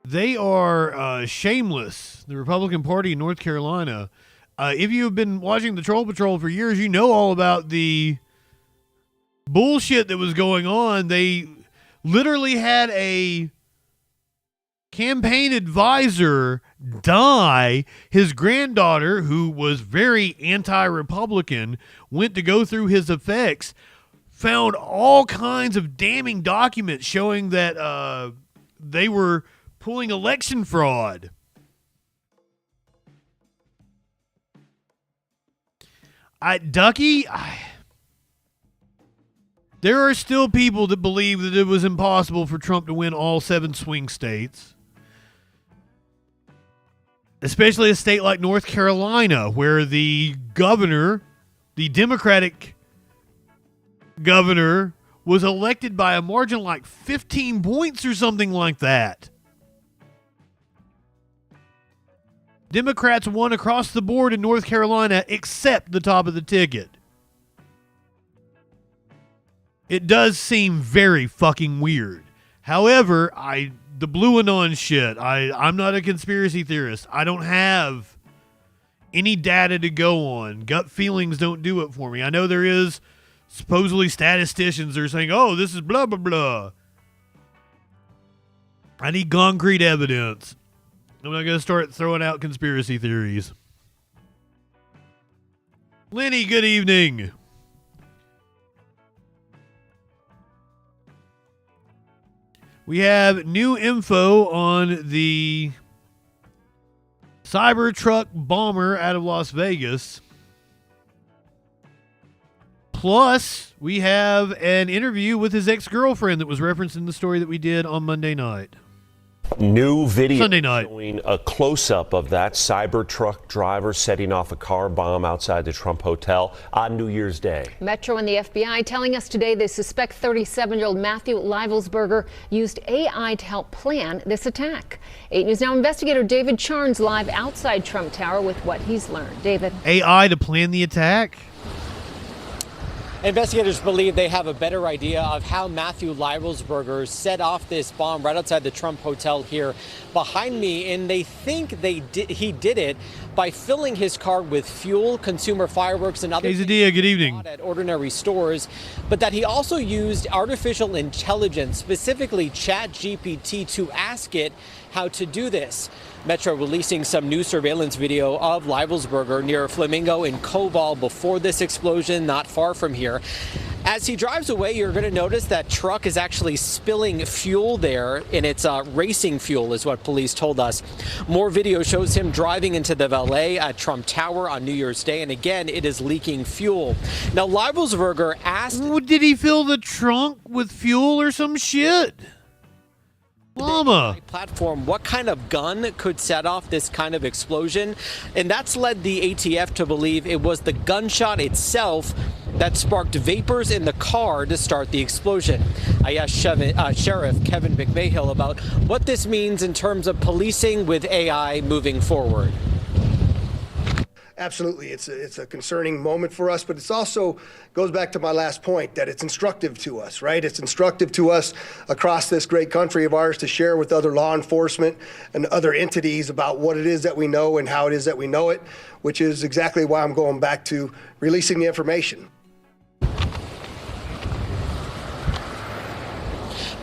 Speaker 2: They are shameless, the Republican Party in North Carolina. If you have been watching the Troll Patrol for years, you know all about the bullshit that was going on. They literally had a campaign advisor die. His granddaughter, who was very anti-Republican, went to go through his effects, found all kinds of damning documents showing that they were pulling election fraud. There are still people that believe that it was impossible for Trump to win all 7 swing states. Especially a state like North Carolina, where the governor, the Democratic governor, was elected by a margin like 15 points or something like that. Democrats won across the board in North Carolina except the top of the ticket. It does seem very fucking weird. However, the Blue Anon shit, I'm not a conspiracy theorist. I don't have any data to go on. Gut feelings don't do it for me. I know there is supposedly statisticians that are saying, oh, this is blah, blah, blah. I need concrete evidence. I'm not going to start throwing out conspiracy theories. Lenny, good evening. We have new info on the Cybertruck bomber out of Las Vegas. Plus, we have an interview with his ex-girlfriend that was referenced in the story that we did on Monday night.
Speaker 22: New video
Speaker 2: Sunday night
Speaker 22: showing a close-up of that Cybertruck driver setting off a car bomb outside the Trump Hotel on New Year's Day.
Speaker 23: Metro and the FBI telling us today they suspect 37-year-old Matthew Livelsberger used AI to help plan this attack. 8 News Now investigator David Charnes live outside Trump Tower with what he's learned. David.
Speaker 2: AI to plan the attack?
Speaker 24: Investigators believe they have a better idea of how Matthew Livelsberger set off this bomb right outside the Trump Hotel here behind me, and they think he did it by filling his car with fuel, consumer fireworks, and other
Speaker 2: Quesadilla, good evening.
Speaker 24: At ordinary stores, but that he also used artificial intelligence, specifically ChatGPT, to ask it how to do this. Metro releasing some new surveillance video of Livelsberger near Flamingo in Koval before this explosion, not far from here. As he drives away, you're going to notice that truck is actually spilling fuel there, and it's racing fuel is what police told us. More video shows him driving into the valet at Trump Tower on New Year's Day, and again, it is leaking fuel. Now, Livelsberger asked...
Speaker 2: Did he fill the trunk with fuel or some shit? Llama.
Speaker 24: Platform, what kind of gun could set off this kind of explosion? And that's led the ATF to believe it was the gunshot itself that sparked vapors in the car to start the explosion. I asked Sheriff Kevin McMahill about what this means in terms of policing with AI moving forward.
Speaker 25: Absolutely, it's a concerning moment for us, but it's also goes back to my last point that it's instructive to us, right? It's instructive to us across this great country of ours to share with other law enforcement and other entities about what it is that we know and how it is that we know it, which is exactly why I'm going back to releasing the information.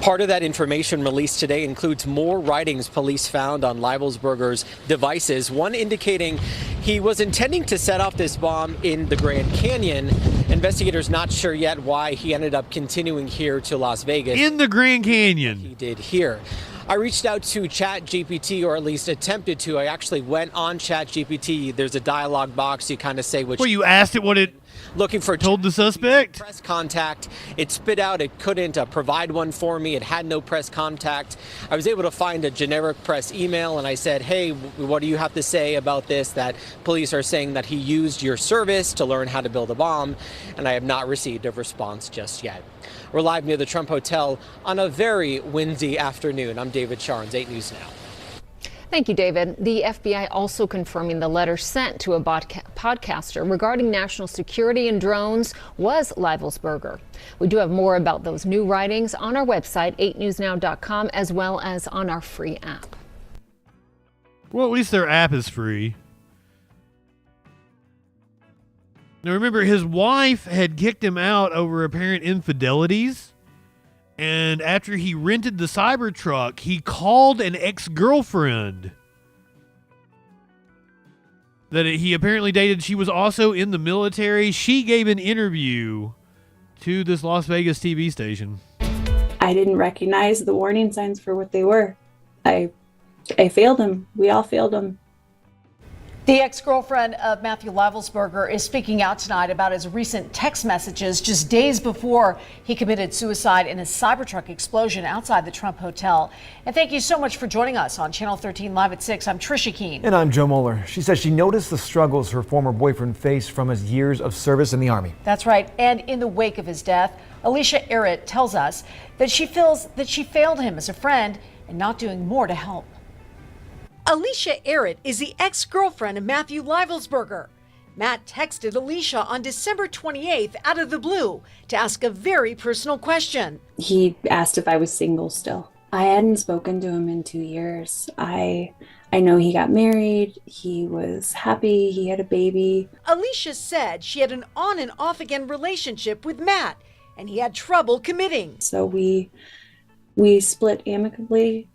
Speaker 24: Part of that information released today includes more writings police found on Leibelsberger's devices, one indicating he was intending to set off this bomb in the Grand Canyon. Investigators not sure yet why he ended up continuing here to Las Vegas.
Speaker 2: In the Grand Canyon.
Speaker 24: He did here. I reached out to ChatGPT, or at least attempted to. I actually went on ChatGPT. There's a dialogue box. You kind of say which.
Speaker 2: Well, you asked it what it
Speaker 24: looking for.
Speaker 2: Told the suspect.
Speaker 24: Press contact. It spit out. It couldn't provide one for me. It had no press contact. I was able to find a generic press email, and I said, hey, what do you have to say about this? That police are saying that he used your service to learn how to build a bomb, and I have not received a response just yet. We're live near the Trump Hotel on a very windy afternoon. I'm David Charnes, 8 News Now.
Speaker 23: Thank you, David. The FBI also confirming the letter sent to a podcaster regarding national security and drones was Leibelsberger. We do have more about those new writings on our website, 8newsnow.com, as well as on our free app.
Speaker 2: Well, at least their app is free. Now, remember, his wife had kicked him out over apparent infidelities. And after he rented the Cybertruck, he called an ex-girlfriend that he apparently dated. She was also in the military. She gave an interview to this Las Vegas TV station.
Speaker 3: I didn't recognize the warning signs for what they were. I failed him. We all failed him.
Speaker 4: The ex-girlfriend of Matthew Leibelsberger is speaking out tonight about his recent text messages just days before he committed suicide in a Cybertruck explosion outside the Trump Hotel. And thank you so much for joining us on Channel 13 Live at 6. I'm Trisha Keene.
Speaker 5: And I'm Joe Moeller. She says she noticed the struggles her former boyfriend faced from his years of service in the Army.
Speaker 4: That's right. And in the wake of his death, Alicia Errett tells us that she feels that she failed him as a friend and not doing more to help.
Speaker 6: Alicia Errett is the ex-girlfriend of Matthew Leibelsberger. Matt texted Alicia on December 28th out of the blue to ask a very personal question.
Speaker 3: He asked if I was single still. I hadn't spoken to him in 2 years. I know he got married. He was happy. He had a baby.
Speaker 6: Alicia said she had an on and off again relationship with Matt, and he had trouble committing.
Speaker 3: So we split amicably.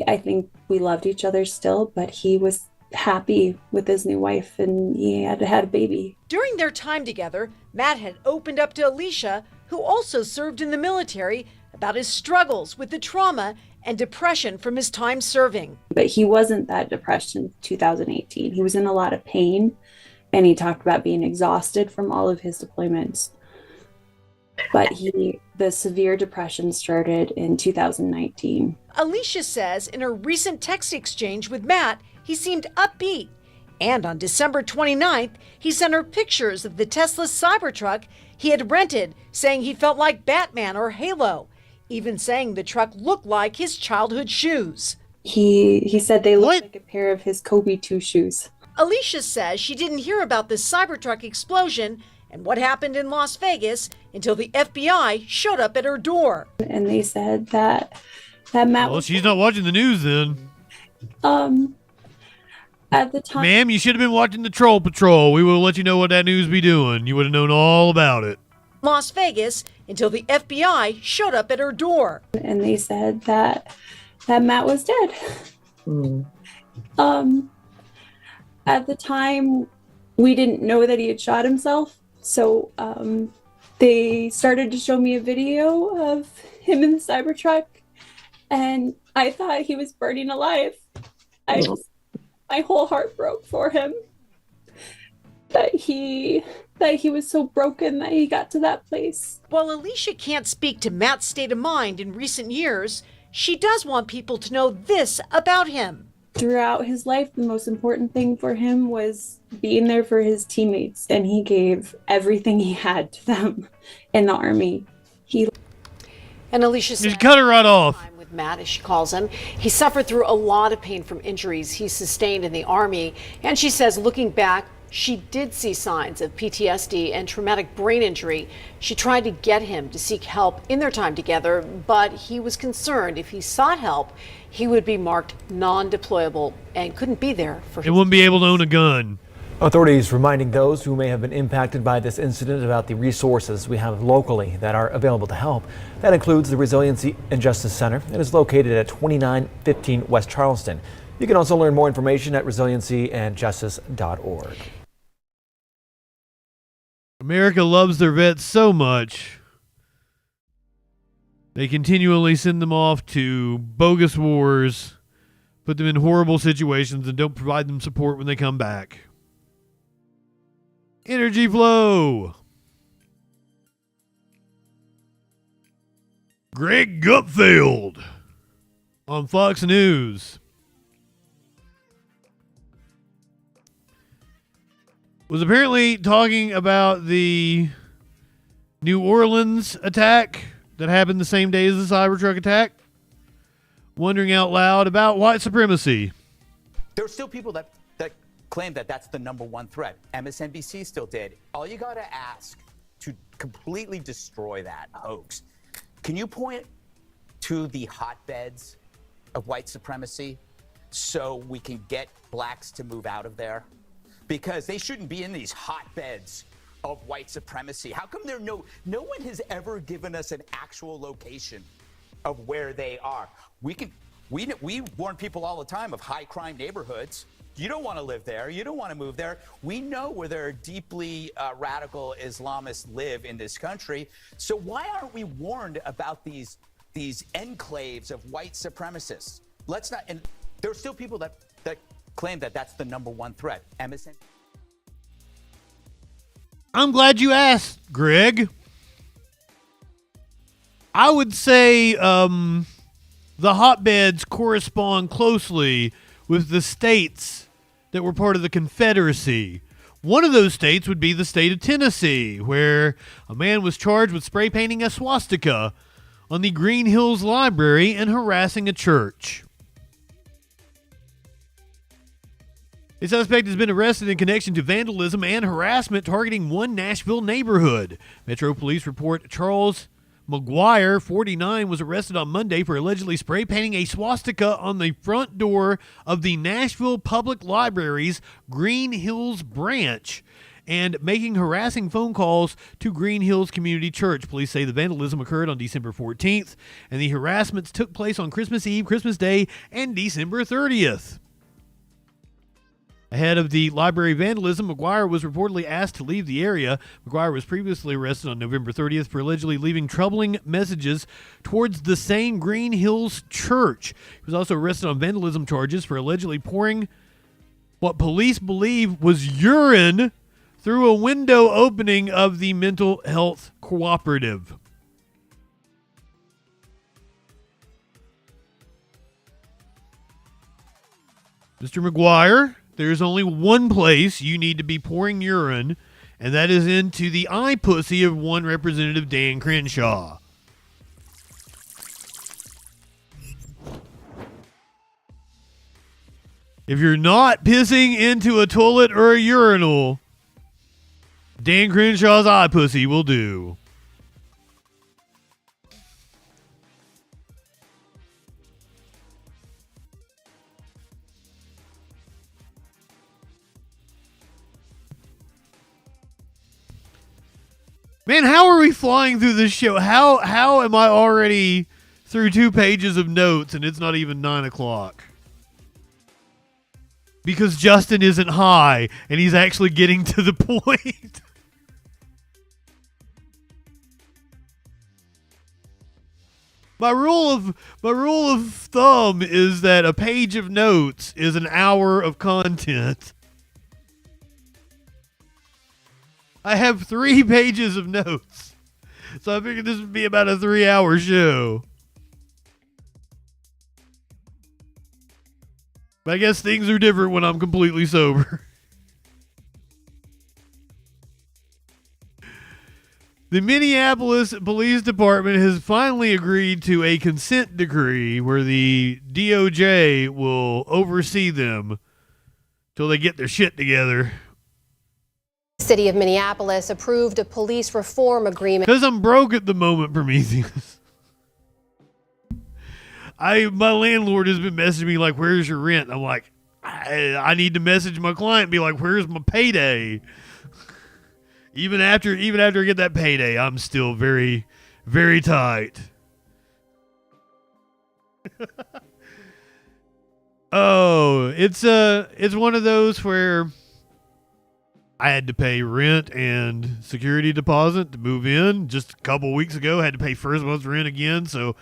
Speaker 3: I think we loved each other still, but he was happy with his new wife and he had a baby.
Speaker 6: During their time together, Matt had opened up to Alicia, who also served in the military, about his struggles with the trauma and depression from his time serving.
Speaker 3: But he wasn't that depressed in 2018. He was in a lot of pain, and he talked about being exhausted from all of his deployments. But the severe depression started in 2019.
Speaker 6: Alicia says in her recent text exchange with Matt, he seemed upbeat. And on December 29th, he sent her pictures of the Tesla Cybertruck he had rented, saying he felt like Batman or Halo, even saying the truck looked like his childhood shoes.
Speaker 3: He said they looked like a pair of his Kobe 2 shoes.
Speaker 6: Alicia says she didn't hear about the Cybertruck explosion and what happened in Las Vegas until the FBI showed up at her door.
Speaker 3: And they said that Matt
Speaker 2: Well, she's not watching the news then.
Speaker 3: At the time,
Speaker 2: Ma'am, you should have been watching the Troll Patrol. We will let you know what that news be doing. You would have known all about it.
Speaker 6: Las Vegas until the FBI showed up at her door.
Speaker 3: And they said that Matt was dead. At the time, we didn't know that he had shot himself. So they started to show me a video of him in the Cybertruck, and I thought he was burning alive. My whole heart broke for him. That he was so broken that he got to that place.
Speaker 6: While Alicia can't speak to Matt's state of mind in recent years, she does want people to know this about him.
Speaker 3: Throughout his life, the most important thing for him was being there for his teammates, and he gave everything he had to them in the Army.
Speaker 6: And Alicia said,
Speaker 2: cut her right off.
Speaker 6: With Matt, as she calls him, he suffered through a lot of pain from injuries he sustained in the Army. And she says, looking back, she did see signs of PTSD and traumatic brain injury. She tried to get him to seek help in their time together, but he was concerned if he sought help, he would be marked non-deployable and couldn't be there for him.
Speaker 2: He wouldn't be able to own a gun.
Speaker 5: Authorities reminding those who may have been impacted by this incident about the resources we have locally that are available to help. That includes the Resiliency and Justice Center. It is located at 2915 West Charleston. You can also learn more information at resiliencyandjustice.org.
Speaker 2: America loves their vets so much. They continually send them off to bogus wars, put them in horrible situations, and don't provide them support when they come back. Energy flow. Greg Gutfeld on Fox News was apparently talking about the New Orleans attack that happened the same day as the Cybertruck attack, wondering out loud about white supremacy.
Speaker 7: There are still people that claim that that's the number one threat. MSNBC still did. All you got to ask to completely destroy that hoax, can you point to the hotbeds of white supremacy so we can get blacks to move out of there? Because they shouldn't be in these hotbeds of white supremacy. How come no one has ever given us an actual location of where they are? We warn people all the time of high crime neighborhoods. You don't want to live there. You don't want to move there. We know where there are deeply radical Islamists live in this country. So why aren't we warned about these enclaves of white supremacists? Let's not. And there are still people that claim that that's the number one threat. MSN.
Speaker 2: I'm glad you asked, Greg. I would say the hotbeds correspond closely with the states that were part of the Confederacy. One of those states would be the state of Tennessee, where a man was charged with spray painting a swastika on the Green Hills Library and harassing a church. The suspect has been arrested in connection to vandalism and harassment targeting one Nashville neighborhood. Metro Police report Charles McGuire, 49, was arrested on Monday for allegedly spray painting a swastika on the front door of the Nashville Public Library's Green Hills branch and making harassing phone calls to Green Hills Community Church. Police say the vandalism occurred on December 14th, and the harassments took place on Christmas Eve, Christmas Day, and December 30th. Ahead of the library vandalism, McGuire was reportedly asked to leave the area. McGuire was previously arrested on November 30th for allegedly leaving troubling messages towards the same Green Hills church. He was also arrested on vandalism charges for allegedly pouring what police believe was urine through a window opening of the mental health cooperative. Mr. McGuire, there's only one place you need to be pouring urine, and that is into the eye pussy of one Representative Dan Crenshaw. If you're not pissing into a toilet or a urinal, Dan Crenshaw's eye pussy will do. Man, how are we flying through this show? How am I already through 2 pages of notes and it's not even 9 o'clock? Because Justin isn't high and he's actually getting to the point. My rule of thumb is that a page of notes is an hour of content. I have 3 pages of notes, so I figured this would be about a 3-hour show. But I guess things are different when I'm completely sober. The Minneapolis Police Department has finally agreed to a consent decree where the DOJ will oversee them till they get their shit together.
Speaker 9: The City of Minneapolis approved a police reform agreement.
Speaker 2: Because I'm broke at the moment, Prometheus. My landlord has been messaging me like, where's your rent? I'm like, I need to message my client and be like, where's my payday? Even after I get that payday, I'm still very, very tight. Oh, it's one of those where I had to pay rent and security deposit to move in just a couple weeks ago. Had to pay first month's rent again, so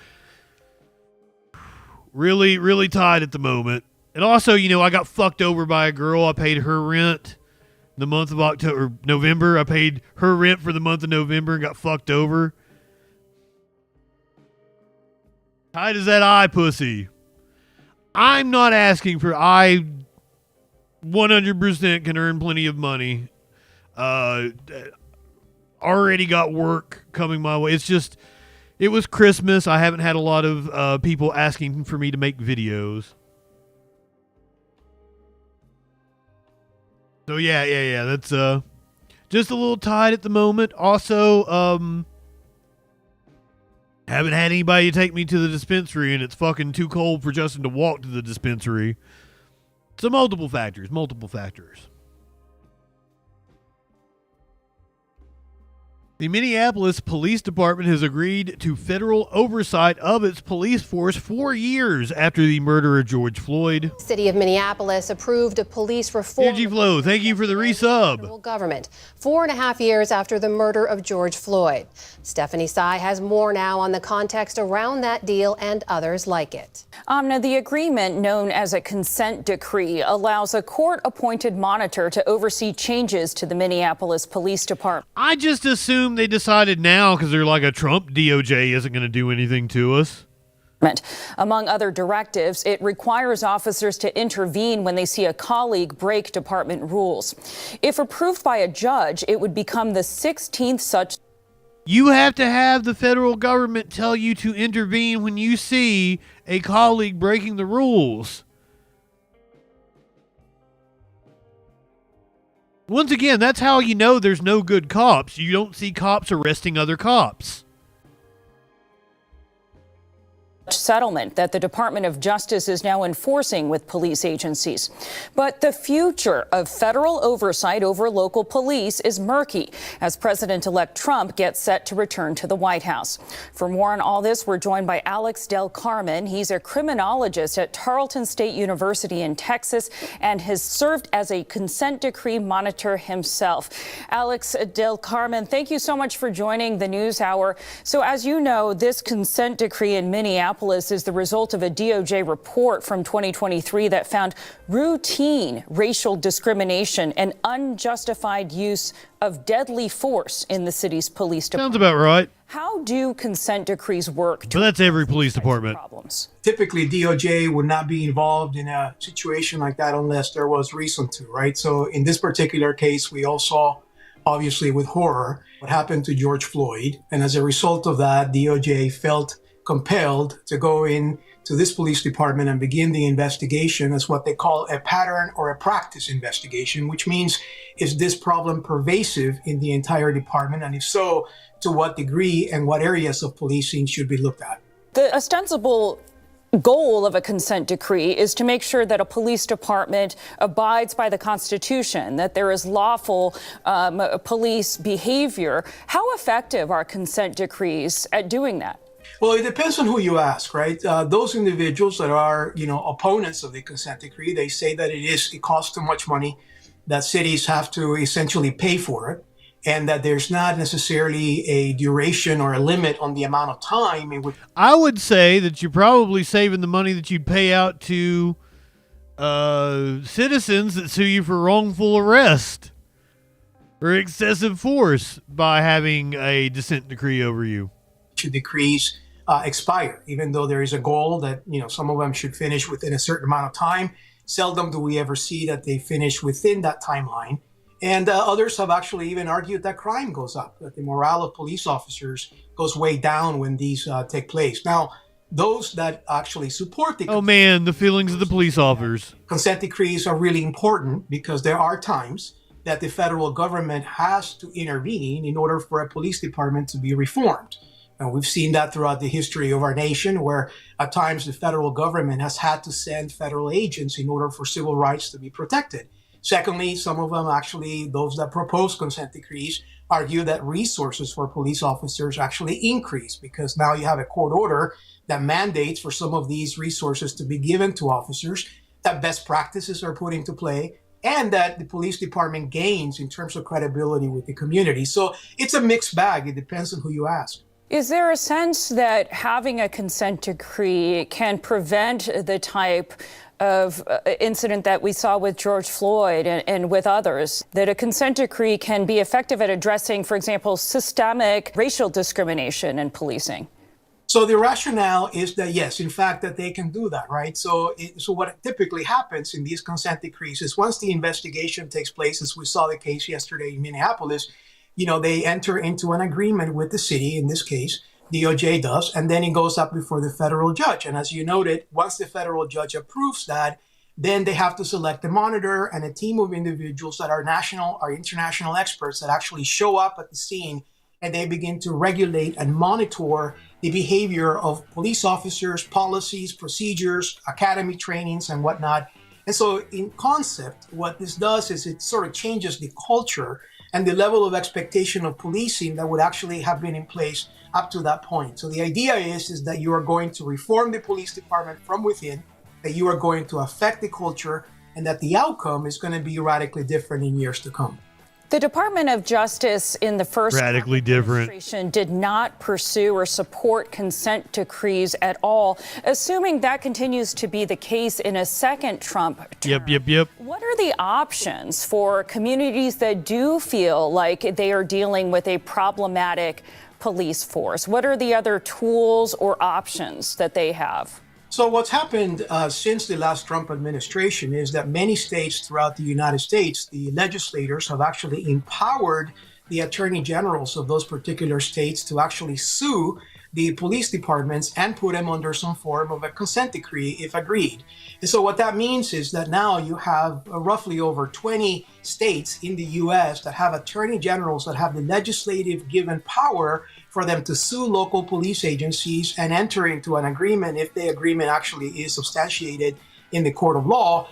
Speaker 2: really, really tight at the moment. And also, I got fucked over by a girl. I paid her rent the month of November. I paid her rent for the month of November and got fucked over. Tight as that eye, pussy. I'm not asking for. I 100% can earn plenty of money. Already got work coming my way. It's just, it was Christmas. I haven't had a lot of people asking for me to make videos. So yeah. That's just a little tight at the moment. Also, haven't had anybody take me to the dispensary, and it's fucking too cold for Justin to walk to the dispensary. So multiple factors. The Minneapolis Police Department has agreed to federal oversight of its police force 4 years after the murder of George Floyd.
Speaker 9: City of Minneapolis approved a police reform.
Speaker 2: Energy Flow, thank you for the resub.
Speaker 9: Federal government 4.5 years after the murder of George Floyd. Stephanie Sy has more now on the context around that deal and others like it.
Speaker 10: Amna, the agreement, known as a consent decree, allows a court-appointed monitor to oversee changes to the Minneapolis Police Department.
Speaker 2: I just assume they decided now because they're like a Trump DOJ isn't going to do anything to us.
Speaker 10: Among other directives, it requires officers to intervene when they see a colleague break department rules. If approved by a judge, it would become the 16th such.
Speaker 2: You have to have the federal government tell you to intervene when you see a colleague breaking the rules. Once again, that's how you know there's no good cops. You don't see cops arresting other cops.
Speaker 10: Settlement that the Department of Justice is now enforcing with police agencies. But the future of federal oversight over local police is murky as President-elect Trump gets set to return to the White House. For more on all this, we're joined by Alex Del Carmen. He's a criminologist at Tarleton State University in Texas and has served as a consent decree monitor himself. Alex Del Carmen, thank you so much for joining the News Hour. So as you know, this consent decree in Minneapolis is the result of a DOJ report from 2023 that found routine racial discrimination and unjustified use of deadly force in the city's police department.
Speaker 2: Sounds about right.
Speaker 10: How do consent decrees work?
Speaker 2: But that's every police department.
Speaker 11: Typically, DOJ would not be involved in a situation like that unless there was reason to, right? So in this particular case, we all saw, obviously with horror, what happened to George Floyd. And as a result of that, DOJ felt compelled to go in to this police department and begin the investigation as what they call a pattern or a practice investigation, which means, is this problem pervasive in the entire department? And if so, to what degree and what areas of policing should be looked at?
Speaker 10: The ostensible goal of a consent decree is to make sure that a police department abides by the Constitution, that there is lawful police behavior. How effective are consent decrees at doing that?
Speaker 11: Well, it depends on who you ask, right? Those individuals that are, opponents of the consent decree, they say that it costs too much money, that cities have to essentially pay for it, and that there's not necessarily a duration or a limit on the amount of time in which.
Speaker 2: I would say that you're probably saving the money that you'd pay out to citizens that sue you for wrongful arrest or excessive force by having a consent decree over you.
Speaker 11: Decrees expire, even though there is a goal that, some of them should finish within a certain amount of time. Seldom do we ever see that they finish within that timeline. And others have actually even argued that crime goes up, that the morale of police officers goes way down when these take place. Now, those that actually support the
Speaker 2: the feelings of the police officers.
Speaker 11: Consent decrees are really important because there are times that the federal government has to intervene in order for a police department to be reformed. And we've seen that throughout the history of our nation, where at times the federal government has had to send federal agents in order for civil rights to be protected. Secondly, some of them actually, those that propose consent decrees, argue that resources for police officers actually increase because now you have a court order that mandates for some of these resources to be given to officers, that best practices are put into play, and that the police department gains in terms of credibility with the community. So it's a mixed bag. It depends on who you ask.
Speaker 10: Is there a sense that having a consent decree can prevent the type of incident that we saw with George Floyd and with others, that a consent decree can be effective at addressing, for example, systemic racial discrimination in policing?
Speaker 11: So the rationale is that, yes, in fact, that they can do that, right? So what typically happens in these consent decrees is once the investigation takes place, as we saw the case yesterday in Minneapolis, they enter into an agreement with the city, in this case, DOJ does, and then it goes up before the federal judge. And as you noted, once the federal judge approves that, then they have to select a monitor and a team of individuals that are national or international experts that actually show up at the scene, and they begin to regulate and monitor the behavior of police officers, policies, procedures, academy trainings, and whatnot. And so in concept, what this does is it sort of changes the culture and the level of expectation of policing that would actually have been in place up to that point. So the idea is that you are going to reform the police department from within, that you are going to affect the culture, and that the outcome is going to be radically different in years to come.
Speaker 10: The Department of Justice in the first
Speaker 2: radically different
Speaker 10: administration did not pursue or support consent decrees at all. Assuming that continues to be the case in a second Trump term,
Speaker 2: Yep.
Speaker 10: what are the options for communities that do feel like they are dealing with a problematic police force? What are the other tools or options that they have?
Speaker 11: So what's happened since the last Trump administration is that many states throughout the United States, the legislators have actually empowered the attorney generals of those particular states to actually sue the police departments and put them under some form of a consent decree if agreed. And so what that means is that now you have roughly over 20 states in the US that have attorney generals that have the legislative given power for them to sue local police agencies and enter into an agreement if the agreement actually is substantiated in the court of law.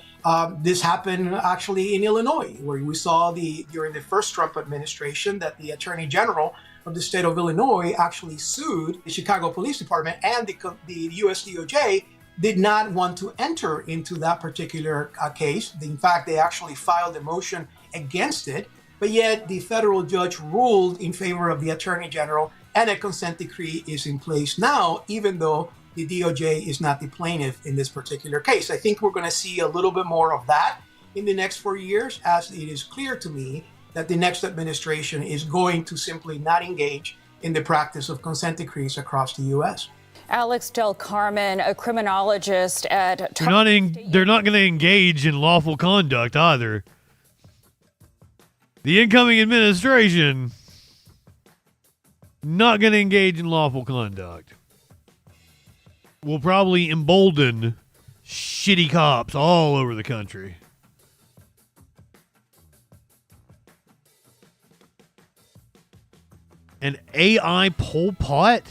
Speaker 11: This happened actually in Illinois, where we saw during the first Trump administration that the attorney general of the state of Illinois actually sued the Chicago Police Department, and the US DOJ did not want to enter into that particular case. In fact, they actually filed a motion against it, but yet the federal judge ruled in favor of the attorney general, and a consent decree is in place now, even though the DOJ is not the plaintiff in this particular case. I think we're going to see a little bit more of that in the next 4 years, as it is clear to me that the next administration is going to simply not engage in the practice of consent decrees across the U.S.
Speaker 10: Alex Del Carmen, a criminologist at...
Speaker 2: They're not going to engage in lawful conduct either. The incoming administration not going to engage in lawful conduct. Will probably embolden shitty cops all over the country. An AI Pol Pot?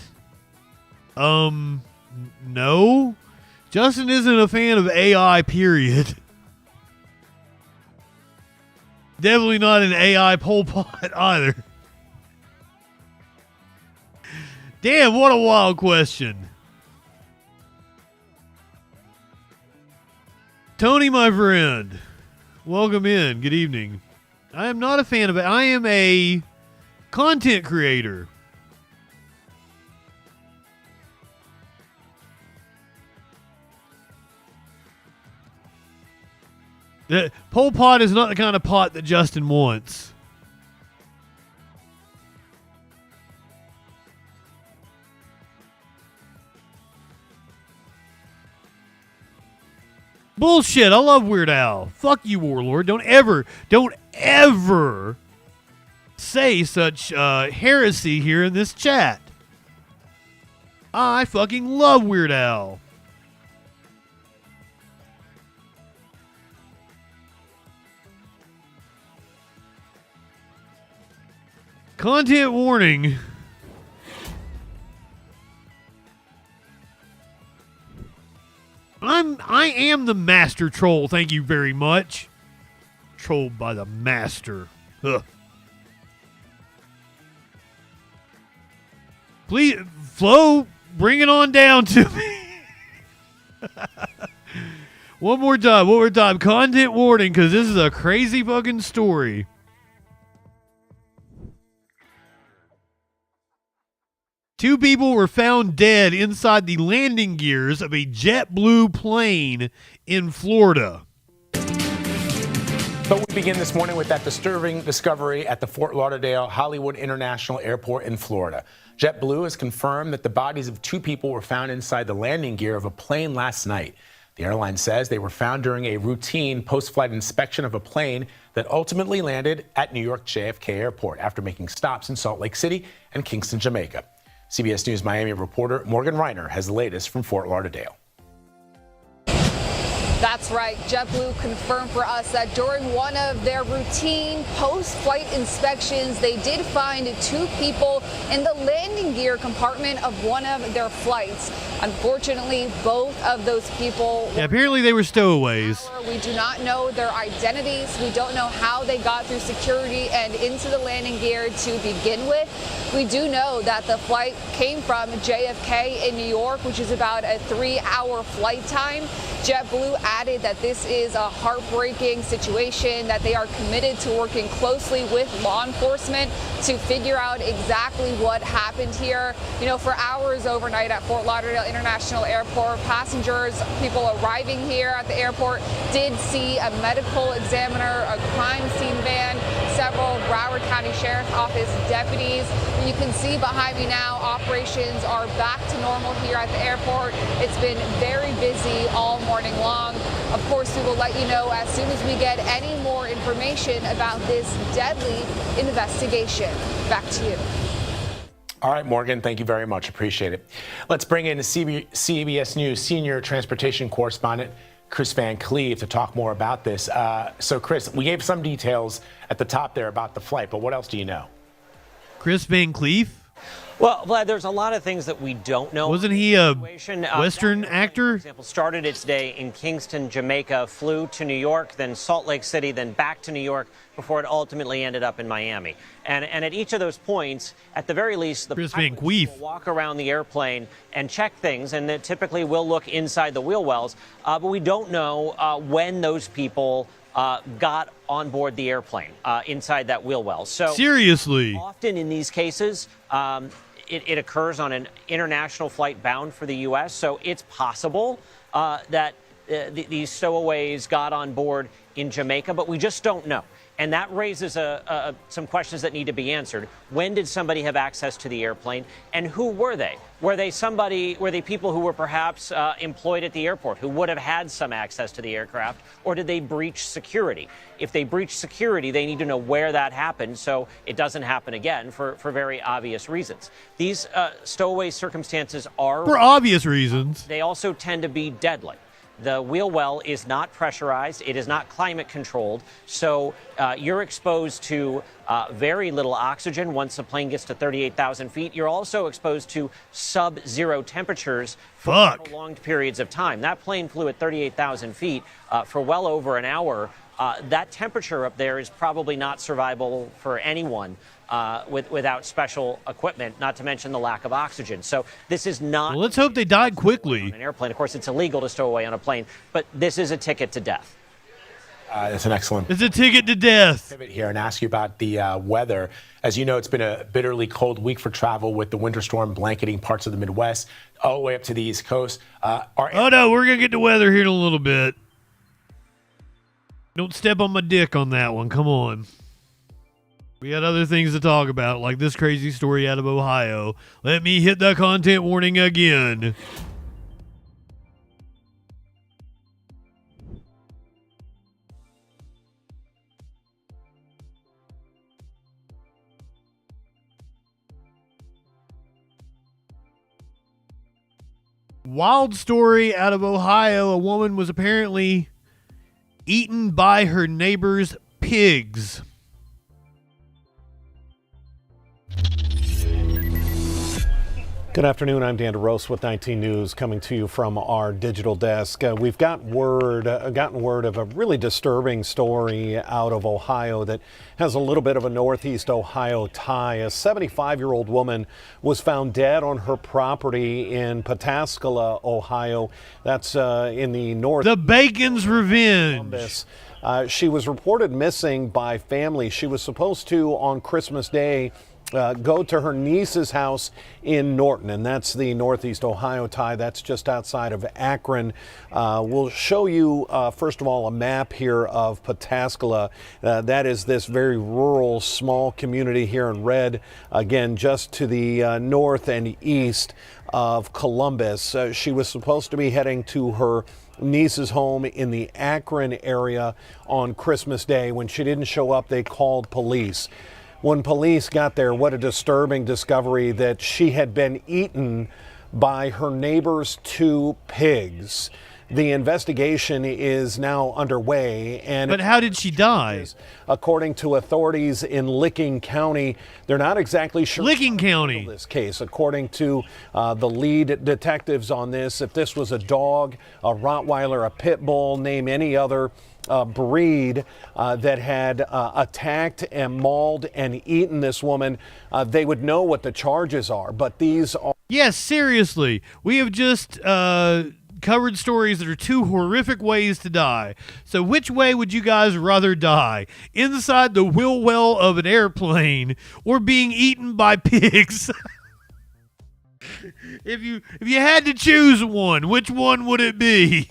Speaker 2: No. Justin isn't a fan of AI, period. Definitely not an AI Pol Pot either. Damn, what a wild question. Tony, my friend, welcome in. Good evening. I am not a fan of it. I am a content creator. The Pol Pot is not the kind of pot that Justin wants. Bullshit. I love Weird Al. Fuck you, Warlord. Don't ever say such heresy here in this chat. I fucking love Weird Al. Content warning. I am the master troll. Thank you very much. Trolled by the master. Ugh. Please, Flo, bring it on down to me. One more time. Content warning, because this is a crazy fucking story. Two people were found dead inside the landing gears of a JetBlue plane in Florida.
Speaker 8: But we begin this morning with that disturbing discovery at the Fort Lauderdale Hollywood International Airport in Florida. JetBlue has confirmed that the bodies of two people were found inside the landing gear of a plane last night. The airline says they were found during a routine post-flight inspection of a plane that ultimately landed at New York JFK Airport after making stops in Salt Lake City and Kingston, Jamaica. CBS News Miami reporter Morgan Reiner has the latest from Fort Lauderdale.
Speaker 12: That's right. JetBlue confirmed for us that during one of their routine post-flight inspections, they did find two people in the landing gear compartment of one of their flights. Unfortunately, both of those people
Speaker 2: apparently they were stowaways.
Speaker 12: We do not know their identities. We don't know how they got through security and into the landing gear to begin with. We do know that the flight came from JFK in New York, which is about a 3-hour flight time. JetBlue added that this is a heartbreaking situation, that they are committed to working closely with law enforcement to figure out exactly what happened here. You know, for hours overnight at Fort Lauderdale International Airport, passengers, people arriving here at the airport did see a medical examiner, a crime scene van, several Broward County Sheriff's Office deputies. You can see behind me now, operations are back to normal here at the airport. It's been very busy all morning long. Of course, we will let you know as soon as we get any more information about this deadly investigation. Back to you.
Speaker 8: All right, Morgan, thank you very much. Appreciate it. Let's bring in CBS News senior transportation correspondent Chris Van Cleve to talk more about this. So, Chris, we gave some details at the top there about the flight, but what else do you know?
Speaker 2: Chris Van Cleve?
Speaker 13: Well, Vlad, there's a lot of things that we don't know.
Speaker 2: Wasn't he a Western actor?
Speaker 13: For example, started its day in Kingston, Jamaica, flew to New York, then Salt Lake City, then back to New York before it ultimately ended up in Miami. And at each of those points, at the very least, the pilots will walk around the airplane and check things, and they typically will look inside the wheel wells. But we don't know when those people got on board the airplane inside that wheel well. So
Speaker 2: seriously,
Speaker 13: often in these cases, it occurs on an international flight bound for the U.S. So it's possible that these stowaways got on board in Jamaica, but we just don't know. And that raises some questions that need to be answered. When did somebody have access to the airplane, and who were they? Were they people who were perhaps employed at the airport who would have had some access to the aircraft, or did they breach security? If they breached security, they need to know where that happened so it doesn't happen again for very obvious reasons. These stowaway circumstances are
Speaker 2: for obvious reasons.
Speaker 13: They also tend to be deadly. The wheel well is not pressurized. It is not climate controlled. So you're exposed to very little oxygen once the plane gets to 38,000 feet. You're also exposed to sub-zero temperatures for prolonged periods of time. That plane flew at 38,000 feet for well over an hour. That temperature up there is probably not survivable for anyone without special equipment, not to mention the lack of oxygen. So this is not...
Speaker 2: Well, let's hope they died quickly.
Speaker 13: On an airplane. Of course, it's illegal to stow away on a plane, but this is a ticket to death.
Speaker 8: It's an excellent...
Speaker 2: It's a ticket to death.
Speaker 8: Pivot here and ask you about the weather. As you know, it's been a bitterly cold week for travel with the winter storm blanketing parts of the Midwest all the way up to the East Coast.
Speaker 2: Oh, no, we're going to get to weather here in a little bit. Don't step on my dick on that one. Come on. We got other things to talk about, like this crazy story out of Ohio. Let me hit the content warning again. Wild story out of Ohio. A woman was apparently eaten by her neighbor's pigs.
Speaker 15: Good afternoon. I'm Dan DeRose with 19 News, coming to you from our digital desk. We've gotten word of a really disturbing story out of Ohio that has a little bit of a Northeast Ohio tie. A 75-year-old woman was found dead on her property in Pataskala, Ohio. That's in the north.
Speaker 2: The Bacon's Revenge.
Speaker 15: She was reported missing by family. She was supposed to, on Christmas Day, go to her niece's house in Norton, and that's the Northeast Ohio tie. That's just outside of Akron. We'll show you, first of all, a map here of Pataskala. That is this very rural, small community here in red, again, just to the north and east of Columbus. She was supposed to be heading to her niece's home in the Akron area on Christmas Day. When she didn't show up, they called police. When police got there, what a disturbing discovery that she had been eaten by her neighbor's 2 pigs. The investigation is now underway.
Speaker 2: But how did she die?
Speaker 15: According to authorities in Licking County, they're not exactly sure.
Speaker 2: Licking County.
Speaker 15: This case, according to the lead detectives on this, if this was a dog, a Rottweiler, a pit bull, name any other breed that had attacked and mauled and eaten this woman, they would know what the charges are. But these are...
Speaker 2: Yes, seriously. We have just covered stories that are 2 horrific ways to die. So which way would you guys rather die? Inside the wheel well of an airplane or being eaten by pigs? If you had to choose one, which one would it be?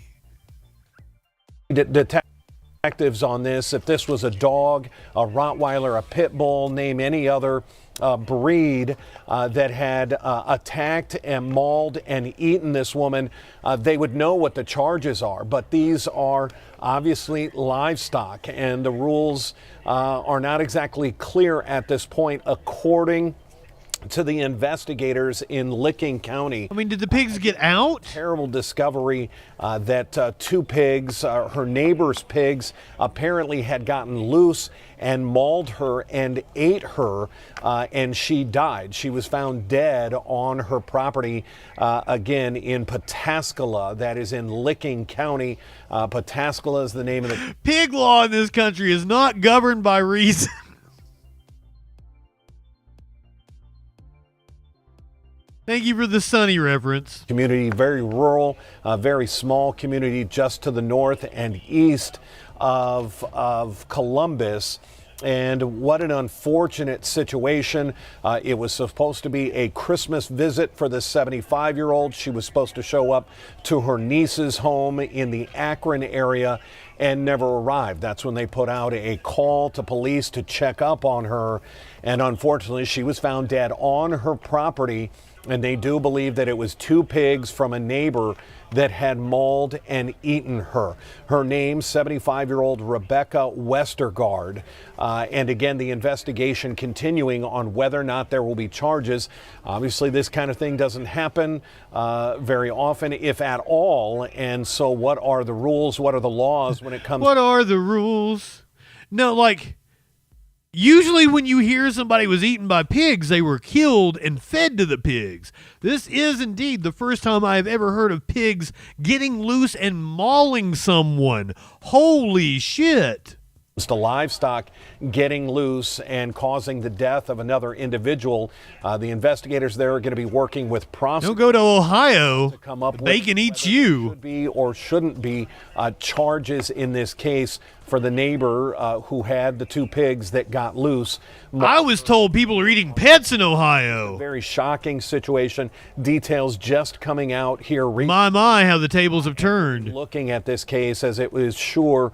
Speaker 15: Detectives on this, if this was a dog, a Rottweiler, a pit bull, name any other breed that had attacked and mauled and eaten this woman, they would know what the charges are. But these are obviously livestock, and the rules are not exactly clear at this point, according to the investigators in Licking County.
Speaker 2: I mean, did the pigs get out?
Speaker 15: Terrible discovery that 2 pigs, her neighbor's pigs, apparently had gotten loose and mauled her and ate her, and she died. She was found dead on her property, again, in Pataskala. That is in Licking County. Pataskala is the name of the...
Speaker 2: Pig law in this country is not governed by reason. Thank you for the Sunny reference.
Speaker 15: Community, very rural, very small community just to the north and east of Columbus. And what an unfortunate situation. It was supposed to be a Christmas visit for the 75-year-old. She was supposed to show up to her niece's home in the Akron area and never arrived. That's when they put out a call to police to check up on her. And unfortunately, she was found dead on her property. And they do believe that it was 2 pigs from a neighbor that had mauled and eaten her. Her name, 75-year-old Rebecca Westergaard. And again, the investigation continuing on whether or not there will be charges. Obviously, this kind of thing doesn't happen very often, if at all. And so what are the rules? What are the laws when it comes...
Speaker 2: What are the rules? No, like... Usually when you hear somebody was eaten by pigs, they were killed and fed to the pigs. This is indeed the first time I have ever heard of pigs getting loose and mauling someone. Holy shit.
Speaker 15: To livestock getting loose and causing the death of another individual. The investigators there are going to be working with prosecutors.
Speaker 2: Don't go to Ohio.
Speaker 15: To come up
Speaker 2: Bacon eats you.
Speaker 15: Should be or shouldn't be charges in this case for the neighbor who had the 2 pigs that got loose.
Speaker 2: I was told people are eating pets in Ohio.
Speaker 15: Very shocking situation. Details just coming out here.
Speaker 2: My, how the tables have turned.
Speaker 15: Looking at this case as it was sure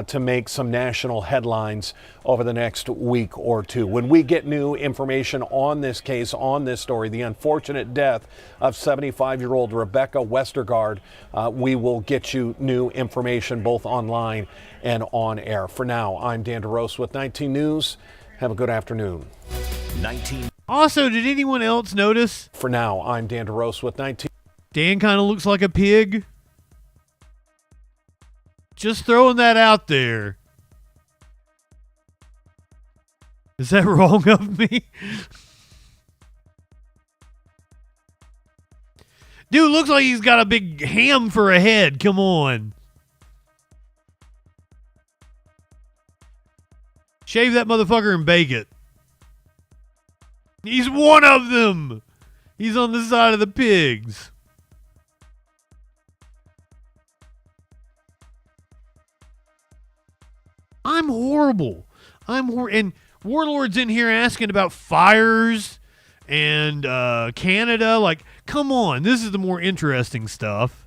Speaker 15: to make some national headlines over the next week or 2. When we get new information on this case, on this story, the unfortunate death of 75-year-old Rebecca Westergaard, we will get you new information both online and on air. For now, I'm Dan DeRose with 19 News. Have a good afternoon.
Speaker 22: 19.
Speaker 2: Also, did anyone else notice?
Speaker 15: For now, I'm Dan DeRose with 19.
Speaker 2: Dan kind of looks like a pig. Just throwing that out there. Is that wrong of me? Dude looks like he's got a big ham for a head. Come on. Shave that motherfucker and bake it. He's one of them. He's on the side of the pigs. I'm horrible. And Warlord's in here asking about fires and Canada. Like, come on. This is the more interesting stuff.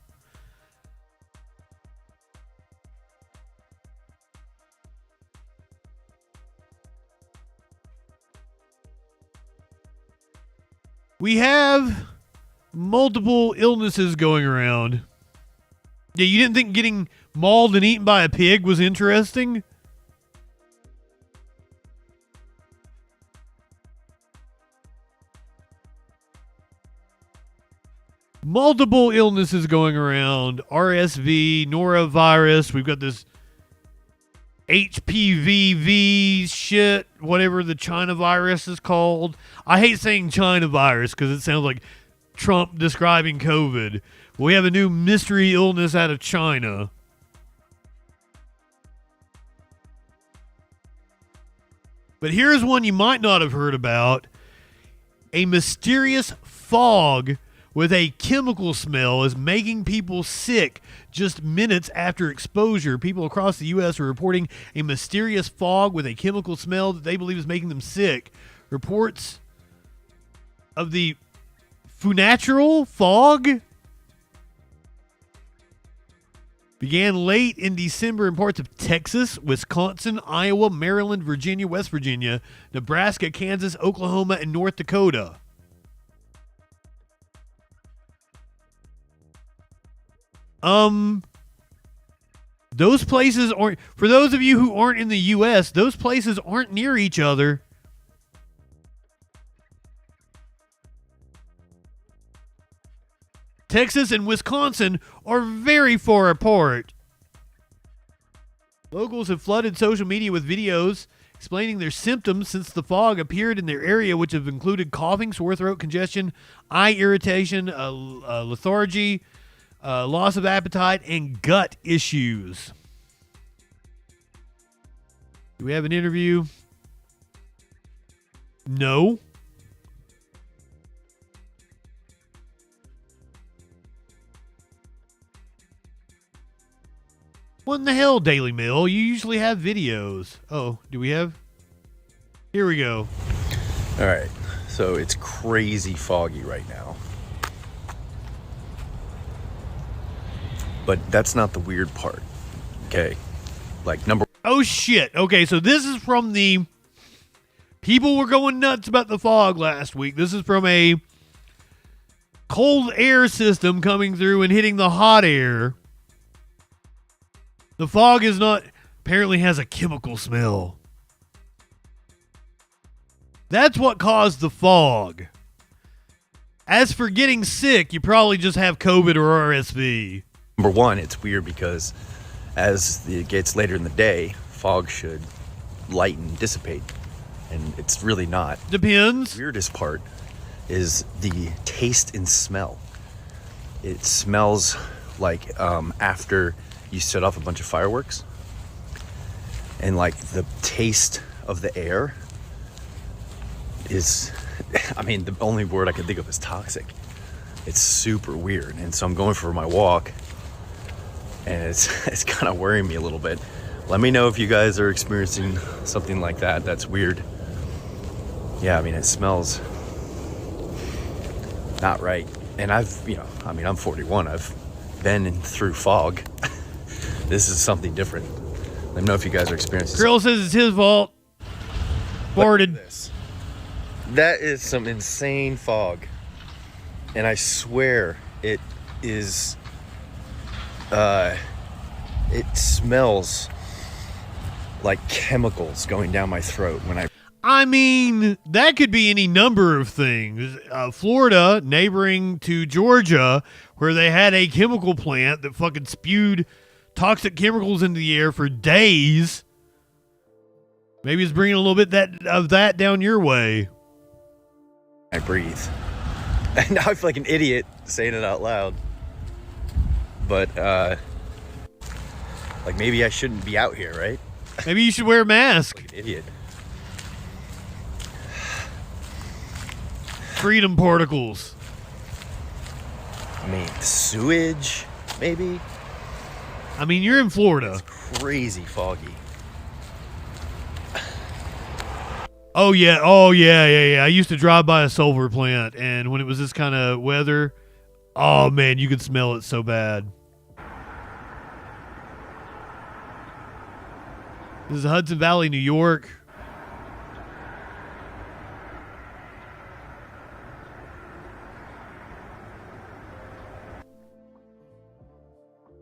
Speaker 2: We have multiple illnesses going around. Yeah, you didn't think getting mauled and eaten by a pig was interesting? Multiple illnesses going around. RSV, norovirus. We've got this HPV shit, whatever the China virus is called. I hate saying China virus because it sounds like Trump describing COVID. We have a new mystery illness out of China. But here's one you might not have heard about. A mysterious fog with a chemical smell is making people sick just minutes after exposure. People across the U.S. are reporting a mysterious fog with a chemical smell that they believe is making them sick. Reports of the Funatural fog began late in December in parts of Texas, Wisconsin, Iowa, Maryland, Virginia, West Virginia, Nebraska, Kansas, Oklahoma, and North Dakota. Those places aren't, for those of you who aren't in the U.S., those places aren't near each other. Texas and Wisconsin are very far apart. Locals have flooded social media with videos explaining their symptoms since the fog appeared in their area, which have included coughing, sore throat, congestion, eye irritation, lethargy, loss of appetite, and gut issues. Do we have an interview? No. What in the hell, Daily Mail? You usually have videos. Oh, do we have? Here we go.
Speaker 16: All right. So it's crazy foggy right now. But that's not the weird part. Okay. Like
Speaker 2: Oh shit. Okay, so this is from the people were going nuts about the fog last week. This is from a cold air system coming through and hitting the hot air. The fog is not, apparently has a chemical smell. That's what caused the fog. As for getting sick, you probably just have COVID or RSV.
Speaker 16: Number one, it's weird because as it gets later in the day, fog should lighten, dissipate, and it's really not.
Speaker 2: Depends.
Speaker 16: The weirdest part is the taste and smell. It smells like after you set off a bunch of fireworks, and like the taste of the air is, I mean, the only word I can think of is toxic. It's super weird. And so I'm going for my walk, and it's kind of worrying me a little bit. Let me know if you guys are experiencing something like that. That's weird. Yeah, I mean, it smells not right. And I'm 41. I've been through fog. This is something different. Let me know if you guys are experiencing
Speaker 2: Girl says it's his fault. Farted.
Speaker 16: That is some insane fog. And I swear it is, it smells like chemicals going down my throat when
Speaker 2: I mean, that could be any number of things. Florida, neighboring to Georgia, where they had a chemical plant that fucking spewed toxic chemicals into the air for days. Maybe it's bringing a little bit of that down your way.
Speaker 16: I breathe. And now I feel like an idiot saying it out loud. But, like, maybe I shouldn't be out here, right?
Speaker 2: Maybe you should wear a mask.
Speaker 16: Like an idiot.
Speaker 2: Freedom particles.
Speaker 16: I mean, sewage, maybe?
Speaker 2: I mean, you're in Florida.
Speaker 16: It's crazy foggy.
Speaker 2: Oh yeah, yeah. I used to drive by a sulfur plant, and when it was this kind of weather, oh man, you could smell it so bad. This is Hudson Valley, New York.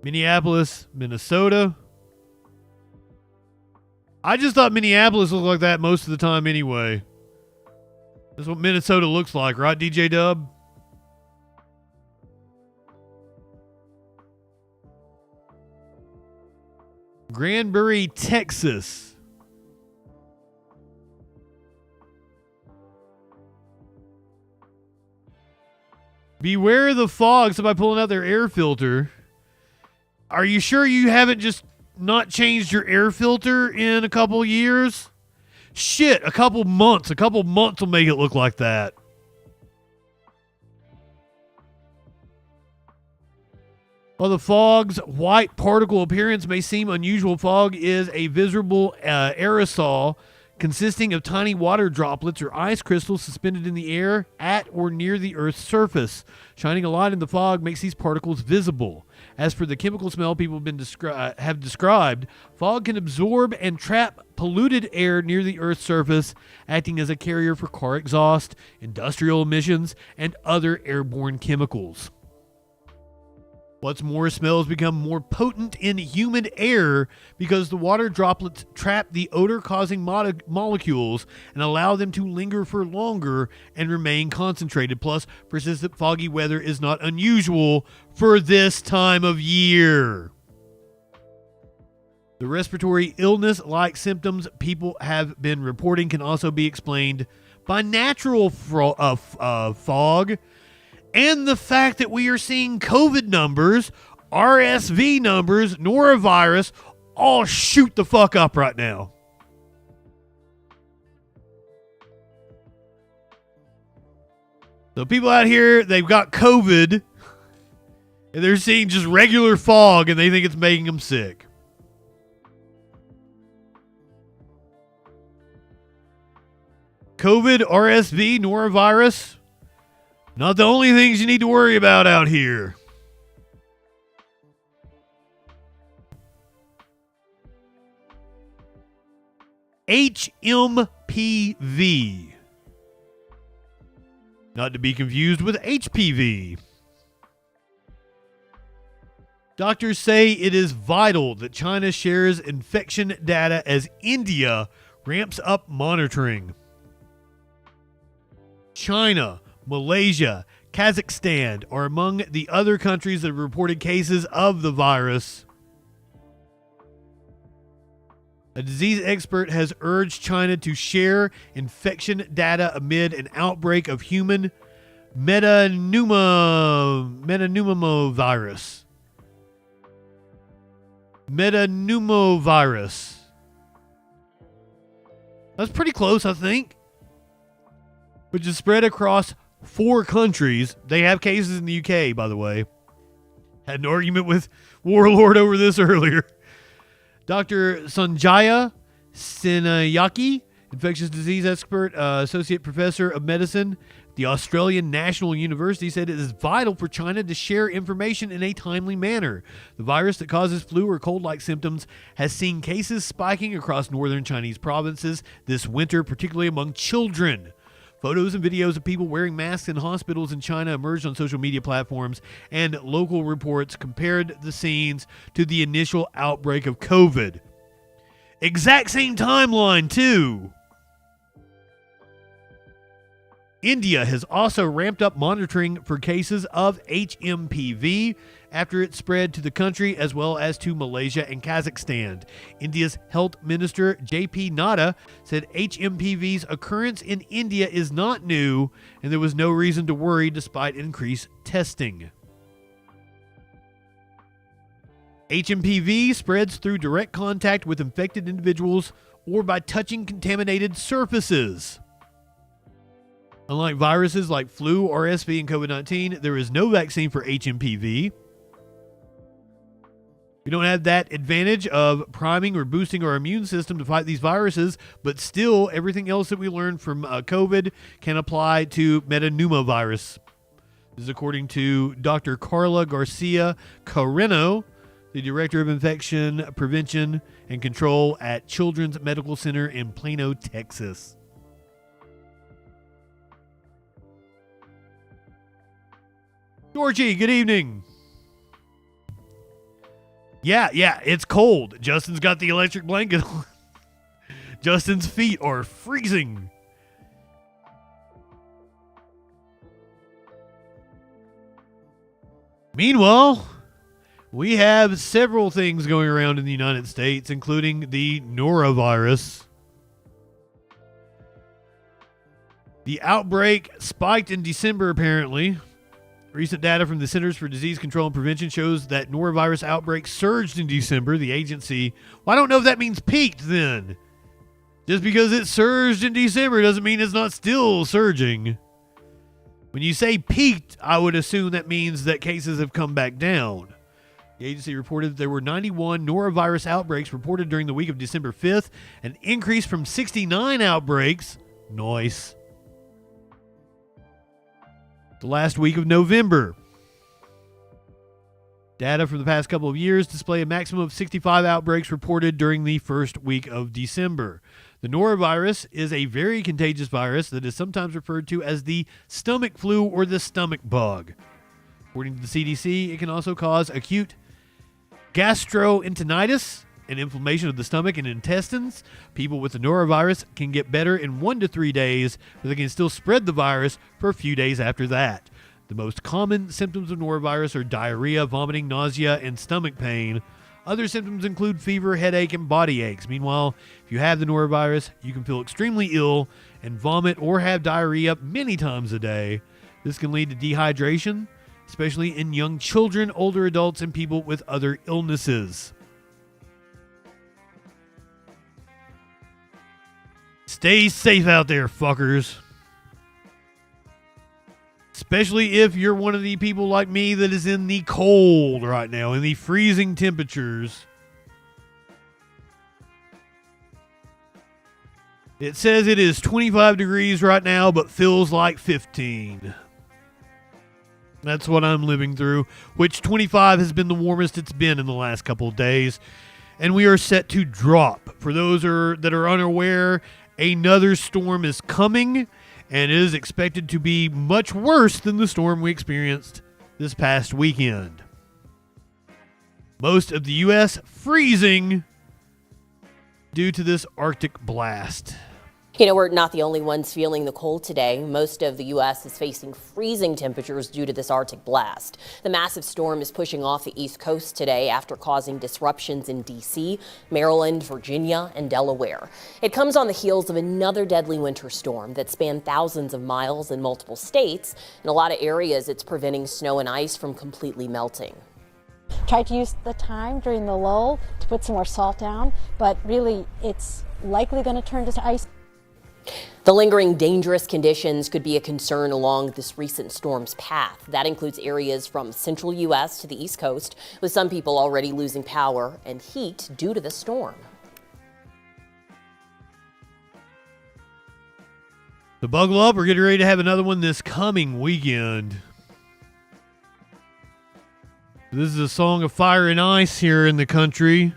Speaker 2: Minneapolis, Minnesota. I just thought Minneapolis looked like that most of the time anyway. That's what Minnesota looks like, right, DJ Dub? Granbury, Texas. Beware the fog. Somebody pulling out their air filter. Are you sure you haven't just not changed your air filter in a couple years? Shit, a couple months. A couple months will make it look like that. While the fog's white particle appearance may seem unusual, fog is a visible aerosol consisting of tiny water droplets or ice crystals suspended in the air at or near the Earth's surface. Shining a light in the fog makes these particles visible. As for the chemical smell people have described, fog can absorb and trap polluted air near the Earth's surface, acting as a carrier for car exhaust, industrial emissions, and other airborne chemicals. What's more, smells become more potent in humid air because the water droplets trap the odor-causing molecules and allow them to linger for longer and remain concentrated. Plus, persistent foggy weather is not unusual for this time of year. The respiratory illness-like symptoms people have been reporting can also be explained by natural fog, and the fact that we are seeing COVID numbers, RSV numbers, norovirus, all shoot the fuck up right now. So people out here, they've got COVID, and they're seeing just regular fog, and they think it's making them sick. COVID, RSV, norovirus, not the only things you need to worry about out here. HMPV. Not to be confused with HPV. Doctors say it is vital that China shares infection data as India ramps up monitoring. China, Malaysia, Kazakhstan are among the other countries that have reported cases of the virus. A disease expert has urged China to share infection data amid an outbreak of human metapneumovirus. Metapneumovirus. That's pretty close, I think. Which is spread across 4 countries. They have cases in the UK, by the way. Had an argument with Warlord over this earlier. Dr. Sanjaya Senayaki, infectious disease expert, associate professor of medicine at the Australian National University, said it is vital for China to share information in a timely manner. The virus that causes flu or cold-like symptoms has seen cases spiking across northern Chinese provinces this winter, particularly among children. Photos and videos of people wearing masks in hospitals in China emerged on social media platforms, and local reports compared the scenes to the initial outbreak of COVID. Exact same timeline, too. India has also ramped up monitoring for cases of HMPV after it spread to the country as well as to Malaysia and Kazakhstan. India's Health Minister JP Nadda said HMPV's occurrence in India is not new and there was no reason to worry despite increased testing. HMPV spreads through direct contact with infected individuals or by touching contaminated surfaces. Unlike viruses like flu, RSV, and COVID-19, there is no vaccine for HMPV. We don't have that advantage of priming or boosting our immune system to fight these viruses, but still, everything else that we learned from COVID can apply to metapneumovirus. This is according to Dr. Carla Garcia Carreno, the Director of Infection Prevention and Control at Children's Medical Center in Plano, Texas. Georgie, good evening. Yeah, it's cold. Justin's got the electric blanket on. Justin's feet are freezing. Meanwhile, we have several things going around in the United States, including the norovirus. The outbreak spiked in December, apparently. Recent data from the Centers for Disease Control and Prevention shows that norovirus outbreaks surged in December. The agency, well, I don't know if that means peaked then. Just because it surged in December doesn't mean it's not still surging. When you say peaked, I would assume that means that cases have come back down. The agency reported that there were 91 norovirus outbreaks reported during the week of December 5th, an increase from 69 outbreaks. Nice. The last week of November. Data from the past couple of years display a maximum of 65 outbreaks reported during the first week of December. The norovirus is a very contagious virus that is sometimes referred to as the stomach flu or the stomach bug. According to the CDC, it can also cause acute gastroenteritis and inflammation of the stomach and intestines. People with the norovirus can get better in 1 to 3 days, but they can still spread the virus for a few days after that. The most common symptoms of norovirus are diarrhea, vomiting, nausea, and stomach pain. Other symptoms include fever, headache, and body aches. Meanwhile, if you have the norovirus, you can feel extremely ill and vomit or have diarrhea many times a day. This can lead to dehydration, especially in young children, older adults, and people with other illnesses. Stay safe out there, fuckers. Especially if you're one of the people like me that is in the cold right now, in the freezing temperatures. It says it is 25 degrees right now, but feels like 15. That's what I'm living through, which 25 has been the warmest it's been in the last couple of days. And we are set to drop. For those that are unaware, another storm is coming, and it is expected to be much worse than the storm we experienced this past weekend. Most of the U.S. freezing due to this Arctic blast.
Speaker 17: You know, we're not the only ones feeling the cold today. Most of the U.S. is facing freezing temperatures due to this Arctic blast. The massive storm is pushing off the East Coast today after causing disruptions in D.C., Maryland, Virginia, and Delaware. It comes on the heels of another deadly winter storm that spanned thousands of miles in multiple states. In a lot of areas, it's preventing snow and ice from completely melting.
Speaker 18: Tried to use the time during the lull to put some more salt down, but really it's likely going to turn to ice.
Speaker 17: The lingering dangerous conditions could be a concern along this recent storm's path. That includes areas from central U.S. to the East Coast, with some people already losing power and heat due to the storm.
Speaker 2: So buckle up, we're getting ready to have another one this coming weekend. This is a song of fire and ice here in the country.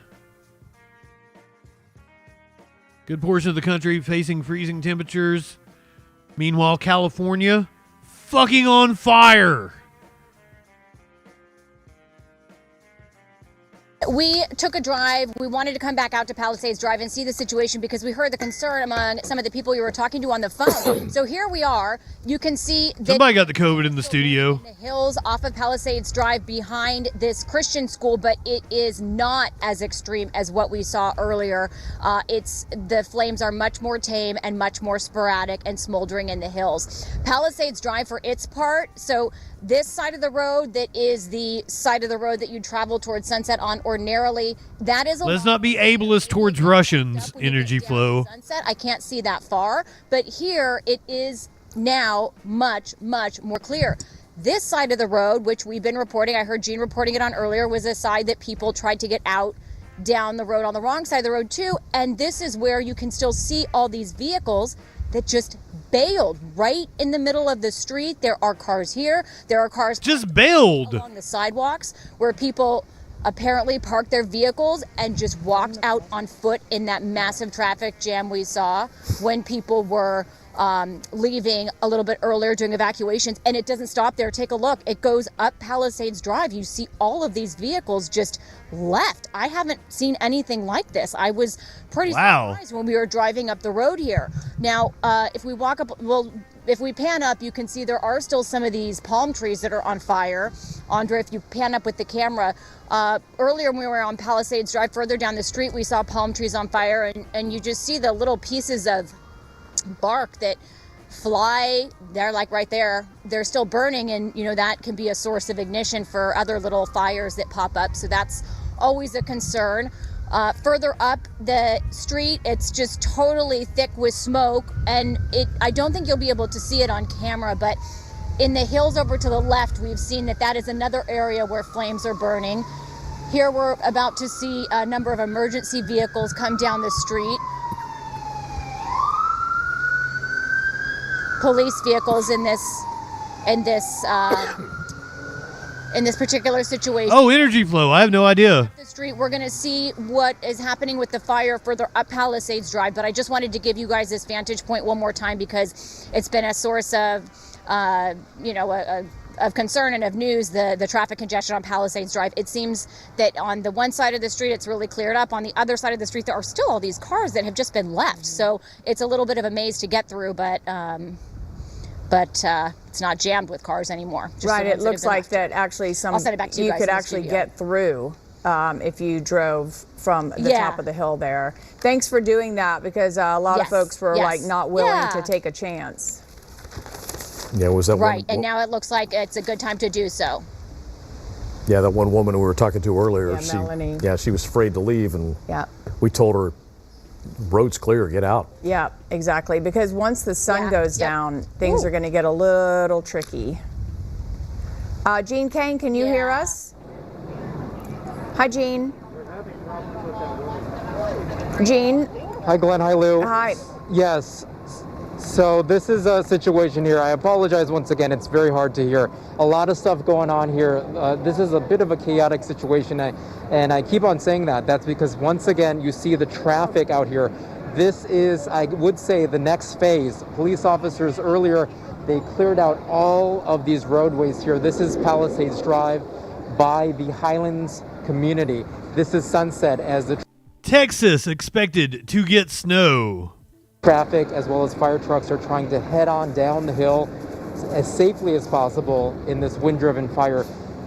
Speaker 2: Good portion of the country facing freezing temperatures. Meanwhile, California, fucking on fire.
Speaker 1: We took a drive. We wanted to come back out to Palisades Drive and see the situation because we heard the concern among some of the people you were talking to on the phone. So here we are. You can see that
Speaker 2: Somebody got the COVID in the studio.
Speaker 1: the hills off of Palisades Drive behind this Christian school, but it is not as extreme as what we saw earlier. The flames are much more tame and much more sporadic and smoldering in the hills. Palisades Drive, for its part, so this side of the road that is the side of the road that you travel towards Sunset on ordinarily, that is a
Speaker 2: Let's not be ableist towards Russians, Energy Flow.
Speaker 1: Sunset. I can't see that far, but here it is now much, much more clear. This side of the road, which we've been reporting, I heard Gene reporting it on earlier, was a side that people tried to get out down the road on the wrong side of the road too. And this is where you can still see all these vehicles that just bailed right in the middle of the street. There are cars here. There are cars
Speaker 2: just bailed
Speaker 1: along the sidewalks where people apparently parked their vehicles and just walked out on foot in that massive traffic jam we saw when people were leaving a little bit earlier during evacuations. And it doesn't stop there. Take a look. It goes up Palisades Drive. You see all of these vehicles just left. I haven't seen anything like this. I was pretty surprised when we were driving up the road here. Now, if we walk up, if we pan up, you can see there are still some of these palm trees that are on fire. Andre, if you pan up with the camera, earlier when we were on Palisades Drive, further down the street, we saw palm trees on fire, and you just see the little pieces of bark that fly. They're like right there. They're still burning, and that can be a source of ignition for other little fires that pop up. So that's always a concern. Further up the street, it's just totally thick with smoke, and I don't think you'll be able to see it on camera, but in the hills over to the left, we've seen that is another area where flames are burning. Here we're about to see a number of emergency vehicles come down the street. Police vehicles in this particular situation.
Speaker 2: Oh, Energy Flow. I have no idea.
Speaker 1: The street, we're going to see what is happening with the fire further up Palisades Drive, but I just wanted to give you guys this vantage point one more time because it's been a source of, of concern and of news, the traffic congestion on Palisades Drive. It seems that on the one side of the street, it's really cleared up. On the other side of the street, there are still all these cars that have just been left. So it's a little bit of a maze to get through, but it's not jammed with cars anymore.
Speaker 14: Right, it looks like that actually you could actually get through if you drove from the top of the hill there. Thanks for doing that, because a lot of folks were not willing to take a chance.
Speaker 19: Yeah, was that
Speaker 1: right? And now it looks like it's a good time to do so.
Speaker 19: Yeah, that one woman we were talking to earlier.
Speaker 14: Melanie.
Speaker 19: She was afraid to leave, and
Speaker 14: yeah,
Speaker 19: we told her, road's clear, get out.
Speaker 14: Yeah, exactly. Because once the sun goes down, things are going to get a little tricky. Jean Kane, can you hear us? Hi, Jean. Jean.
Speaker 20: Hi, Glenn. Hi, Lou.
Speaker 14: Hi.
Speaker 20: Yes. So this is a situation here. I apologize once again. It's very hard to hear. A lot of stuff going on here. This is a bit of a chaotic situation. And I keep on saying that. That's because once again, you see the traffic out here. This is, I would say, the next phase. Police officers earlier, they cleared out all of these roadways here. This is Palisades Drive by the Highlands community. This is Sunset as the
Speaker 2: Texas expected to get snow.
Speaker 20: Traffic as well as fire trucks are trying to head on down the hill as safely as possible in this wind-driven fire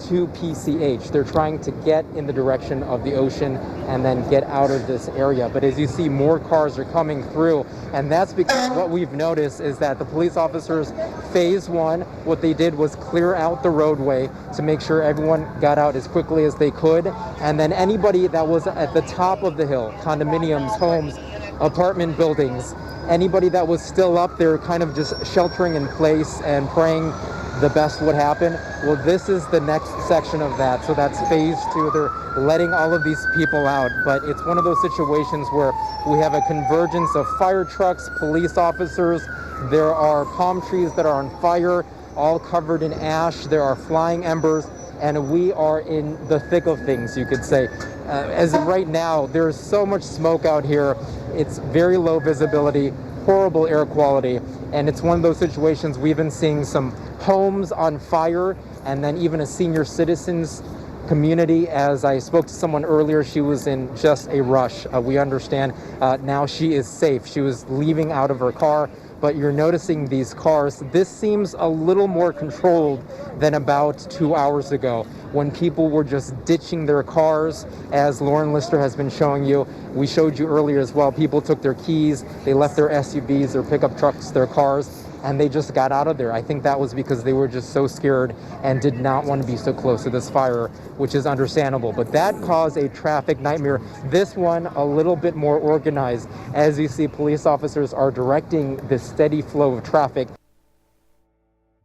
Speaker 20: to PCH. They're trying to get in the direction of the ocean and then get out of this area. But as you see, more cars are coming through, and that's because what we've noticed is that the police officers, phase one, what they did was clear out the roadway to make sure everyone got out as quickly as they could, and then anybody that was at the top of the hill, condominiums, homes, apartment buildings, anybody that was still up there kind of just sheltering in place and praying the best would happen. Well, this is the next section of that. So that's phase two. They're letting all of these people out, but it's one of those situations where we have a convergence of fire trucks, police officers. There are palm trees that are on fire, all covered in ash. There are flying embers, and we are in the thick of things, you could say. As of right now, there's so much smoke out here. It's very low visibility, horrible air quality, and it's one of those situations we've been seeing some homes on fire, and then even a senior citizens community. As I spoke to someone earlier, she was in just a rush. We understand now she is safe. She was leaving out of her car, but you're noticing these cars. This seems a little more controlled than about 2 hours ago when people were just ditching their cars, as Lauren Lister has been showing you. We showed you earlier as well. People took their keys, they left their SUVs, their pickup trucks, their cars, and they just got out of there. I think that was because they were just so scared and did not want to be so close to this fire, which is understandable. But that caused a traffic nightmare. This one a little bit more organized. As you see, police officers are directing the steady flow of traffic.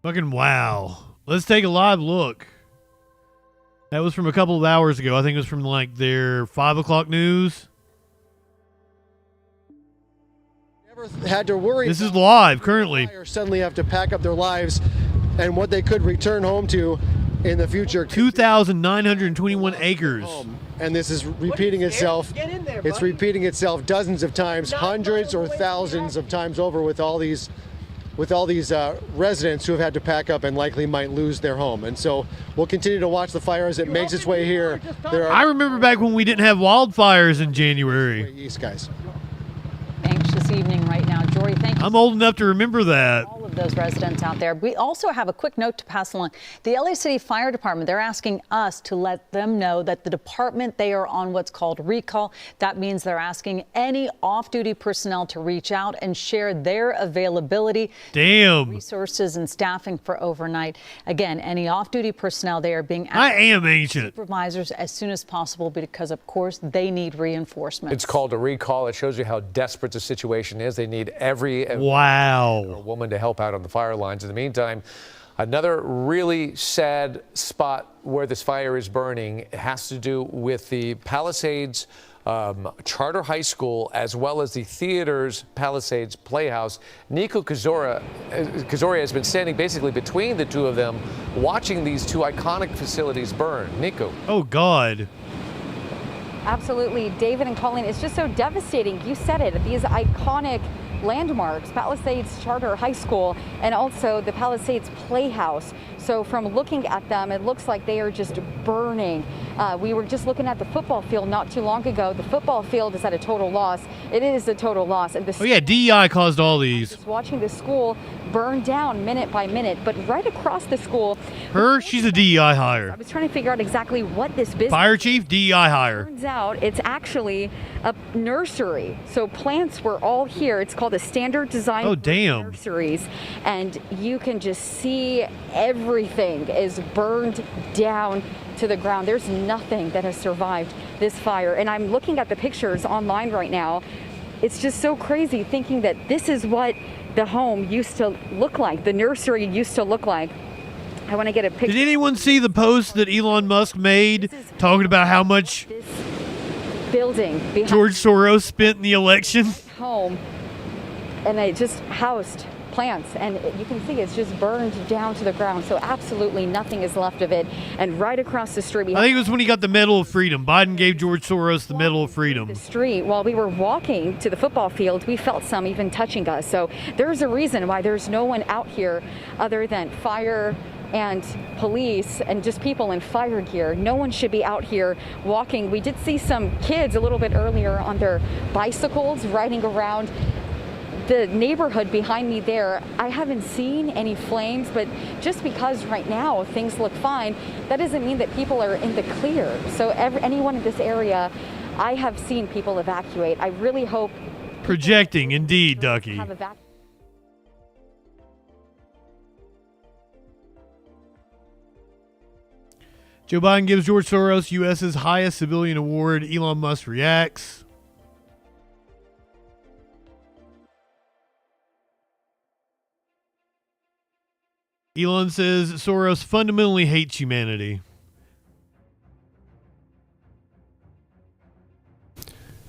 Speaker 2: Fucking wow. Let's take a live look. That was from a couple of hours ago. I think it was from like their 5 o'clock news.
Speaker 4: Had to worry.
Speaker 2: This is live currently.
Speaker 4: Suddenly have to pack up their lives and what they could return home to in the future.
Speaker 2: 2,921 acres.
Speaker 4: And this is repeating itself. It's repeating itself dozens of times, hundreds or thousands of times over with all these residents who have had to pack up and likely might lose their home. And so we'll continue to watch the fire as it makes its way here.
Speaker 2: I remember back when we didn't have wildfires in January.
Speaker 4: East guys.
Speaker 21: Anxious evening right now. Jory, thank you.
Speaker 2: I'm old enough to remember that.
Speaker 21: All of those residents out there. We also have a quick note to pass along. The LA City Fire Department, they're asking us to let them know that the department, they are on what's called recall. That means they're asking any off-duty personnel to reach out and share their availability.
Speaker 2: Damn.
Speaker 21: Resources and staffing for overnight. Again, any off-duty personnel, they are being asked.
Speaker 2: I am ancient.
Speaker 21: Supervisors as soon as possible because, of course, they need reinforcements.
Speaker 23: It's called a recall. It shows you how desperate the situation is. They need every woman to help out on the fire lines. In the meantime, another really sad spot where this fire is burning has to do with the Palisades Charter High School, as well as the theater's Palisades Playhouse. Nico Kazoria has been standing basically between the two of them, watching these two iconic facilities burn. Nico.
Speaker 2: Oh, God.
Speaker 24: Absolutely, David and Colleen, it's just so devastating. You said it, these iconic landmarks, Palisades Charter High School and also the Palisades Playhouse. So from looking at them, it looks like they are just burning. We were just looking at the football field not too long ago. The football field is at a total loss. It is a total loss. And
Speaker 2: oh yeah, DEI caused all these.
Speaker 24: Just watching the school burn down minute by minute, but right across the school.
Speaker 2: She's a DEI hire.
Speaker 24: I was trying to figure out exactly what this business.
Speaker 2: Fire chief, DEI hire.
Speaker 24: Turns out it's actually a nursery. So plants were all here. It's called a standard design.
Speaker 2: Oh, damn.
Speaker 24: Nurseries, and you can just see everything is burned down to the ground. There's nothing that has survived this fire. And I'm looking at the pictures online right now. It's just so crazy thinking that this is what the home used to look like, the nursery used to look like. I want to get a picture.
Speaker 2: Did anyone see the post that Elon Musk made talking about how much
Speaker 24: building behind
Speaker 2: George Soros spent in the election?
Speaker 24: Home, and it just housed plants, and you can see it's just burned down to the ground. So absolutely nothing is left of it. And right across the street,
Speaker 2: I think it was when he got the Medal of Freedom. Biden gave George Soros the Medal of Freedom.
Speaker 24: The street, while we were walking to the football field, we felt some even touching us. So there's a reason why there's no one out here other than fire and police and just people in fire gear. No one should be out here walking. We did see some kids a little bit earlier on their bicycles riding around the neighborhood behind me there. I haven't seen any flames, but just because right now things look fine, that doesn't mean that people are in the clear. So anyone in this area, I have seen people evacuate. I really hope.
Speaker 2: Projecting, indeed, Ducky. Joe Biden gives George Soros U.S.'s highest civilian award. Elon Musk reacts. Elon says Soros fundamentally hates humanity.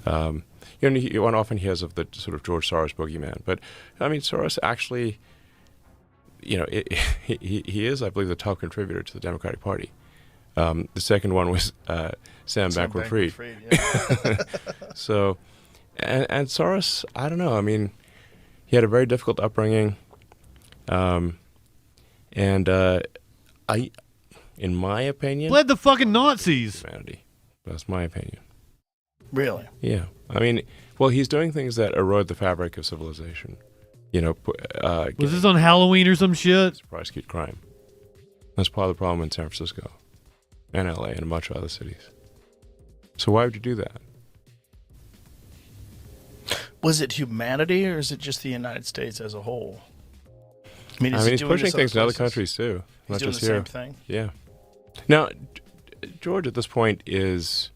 Speaker 25: One often hears of the sort of George Soros boogeyman, but I mean, Soros actually, he is, I believe, the top contributor to the Democratic Party. The second one was Sam Bankman-Fried. Yeah. So, and Soros, I don't know. I mean, he had a very difficult upbringing. And in my opinion.
Speaker 2: Bled the fucking Nazis.
Speaker 25: Humanity. That's my opinion.
Speaker 3: Really?
Speaker 25: Yeah. I mean, well, he's doing things that erode the fabric of civilization. You know,
Speaker 2: was this on Halloween or some shit?
Speaker 25: Prosecute crime. That's part of the problem in San Francisco and LA and a bunch of other cities. So why would you do that?
Speaker 3: Was it humanity, or is it just the United States as a whole? I mean,
Speaker 25: he's pushing things in other countries too, not just here.
Speaker 3: Same thing.
Speaker 25: Yeah. Now, George at this point is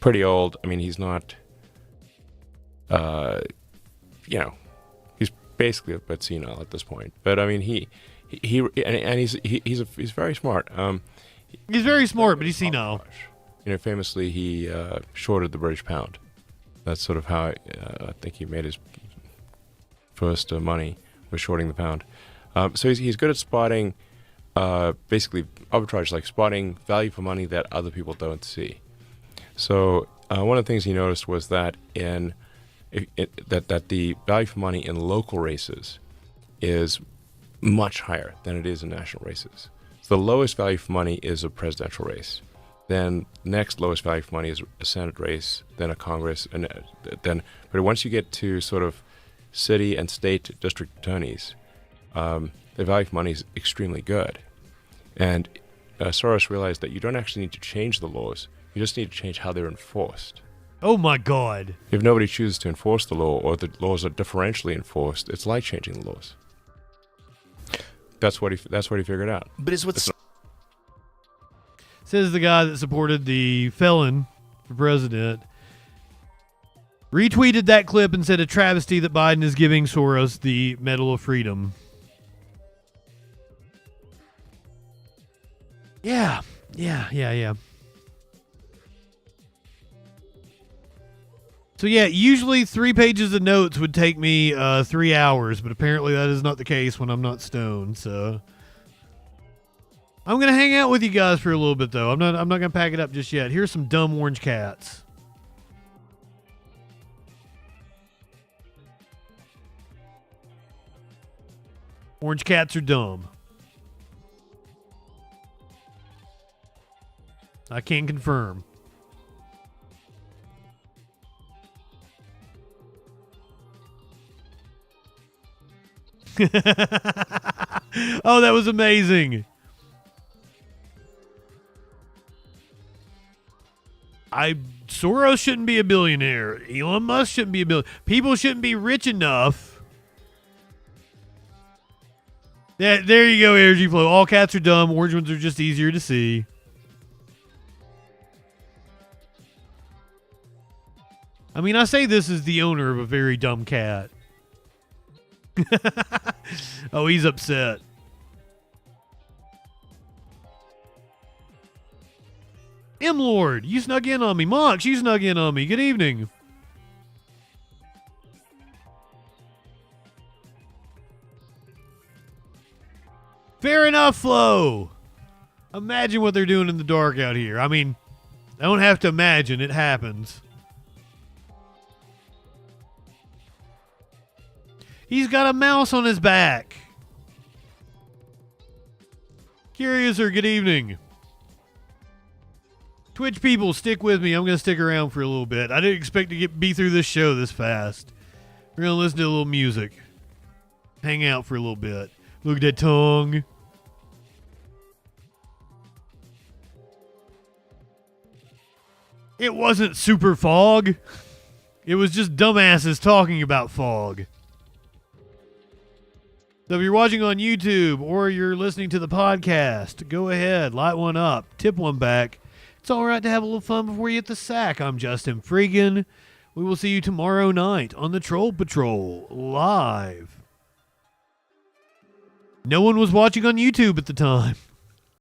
Speaker 25: pretty old. I mean, he's not. You know, he's basically a bit senile at this point. But I mean, he's very smart.
Speaker 2: He's very smart, but he's senile.
Speaker 25: You know, famously, he shorted the British pound. That's sort of how I think he made his first money, was shorting the pound. So he's good at spotting, basically arbitrage, like spotting value for money that other people don't see. So one of the things he noticed was that that the value for money in local races is much higher than it is in national races. So the lowest value for money is a presidential race. Then next lowest value for money is a Senate race, then a Congress, and but once you get to sort of city and state district attorneys, the value for money is extremely good. And Soros realized that you don't actually need to change the laws, you just need to change how they're enforced.
Speaker 2: Oh my God.
Speaker 25: If nobody chooses to enforce the law, or the laws are differentially enforced, it's like changing the laws. That's what he figured out.
Speaker 3: But
Speaker 2: says the guy that supported the felon for president, retweeted that clip and said a travesty that Biden is giving Soros the Medal of Freedom. Yeah. So yeah, usually 3 pages of notes would take me 3 hours, but apparently that is not the case when I'm not stoned, so I'm gonna hang out with you guys for a little bit though. I'm not gonna pack it up just yet. Here's some dumb orange cats. Orange cats are dumb. I can confirm. Oh, that was amazing. Soros shouldn't be a billionaire. Elon Musk shouldn't be a billionaire. People shouldn't be rich enough. Yeah, there you go, Energy Flow. All cats are dumb. Orange ones are just easier to see. I mean, I say this as the owner of a very dumb cat. Oh, he's upset. M-Lord, you snuck in on me. Mox, you snuck in on me. Good evening. Fair enough, Flo. Imagine what they're doing in the dark out here. I mean, I don't have to imagine. It happens. He's got a mouse on his back. Curious or good evening. Twitch people, stick with me. I'm going to stick around for a little bit. I didn't expect to be through this show this fast. We're going to listen to a little music. Hang out for a little bit. Look at that tongue. It wasn't super fog. It was just dumbasses talking about fog. So if you're watching on YouTube or you're listening to the podcast, go ahead, light one up, tip one back. It's all right to have a little fun before you hit the sack. I'm JustinFREAKIN. We will see you tomorrow night on the Troll Patrol live. No one was watching on YouTube at the time.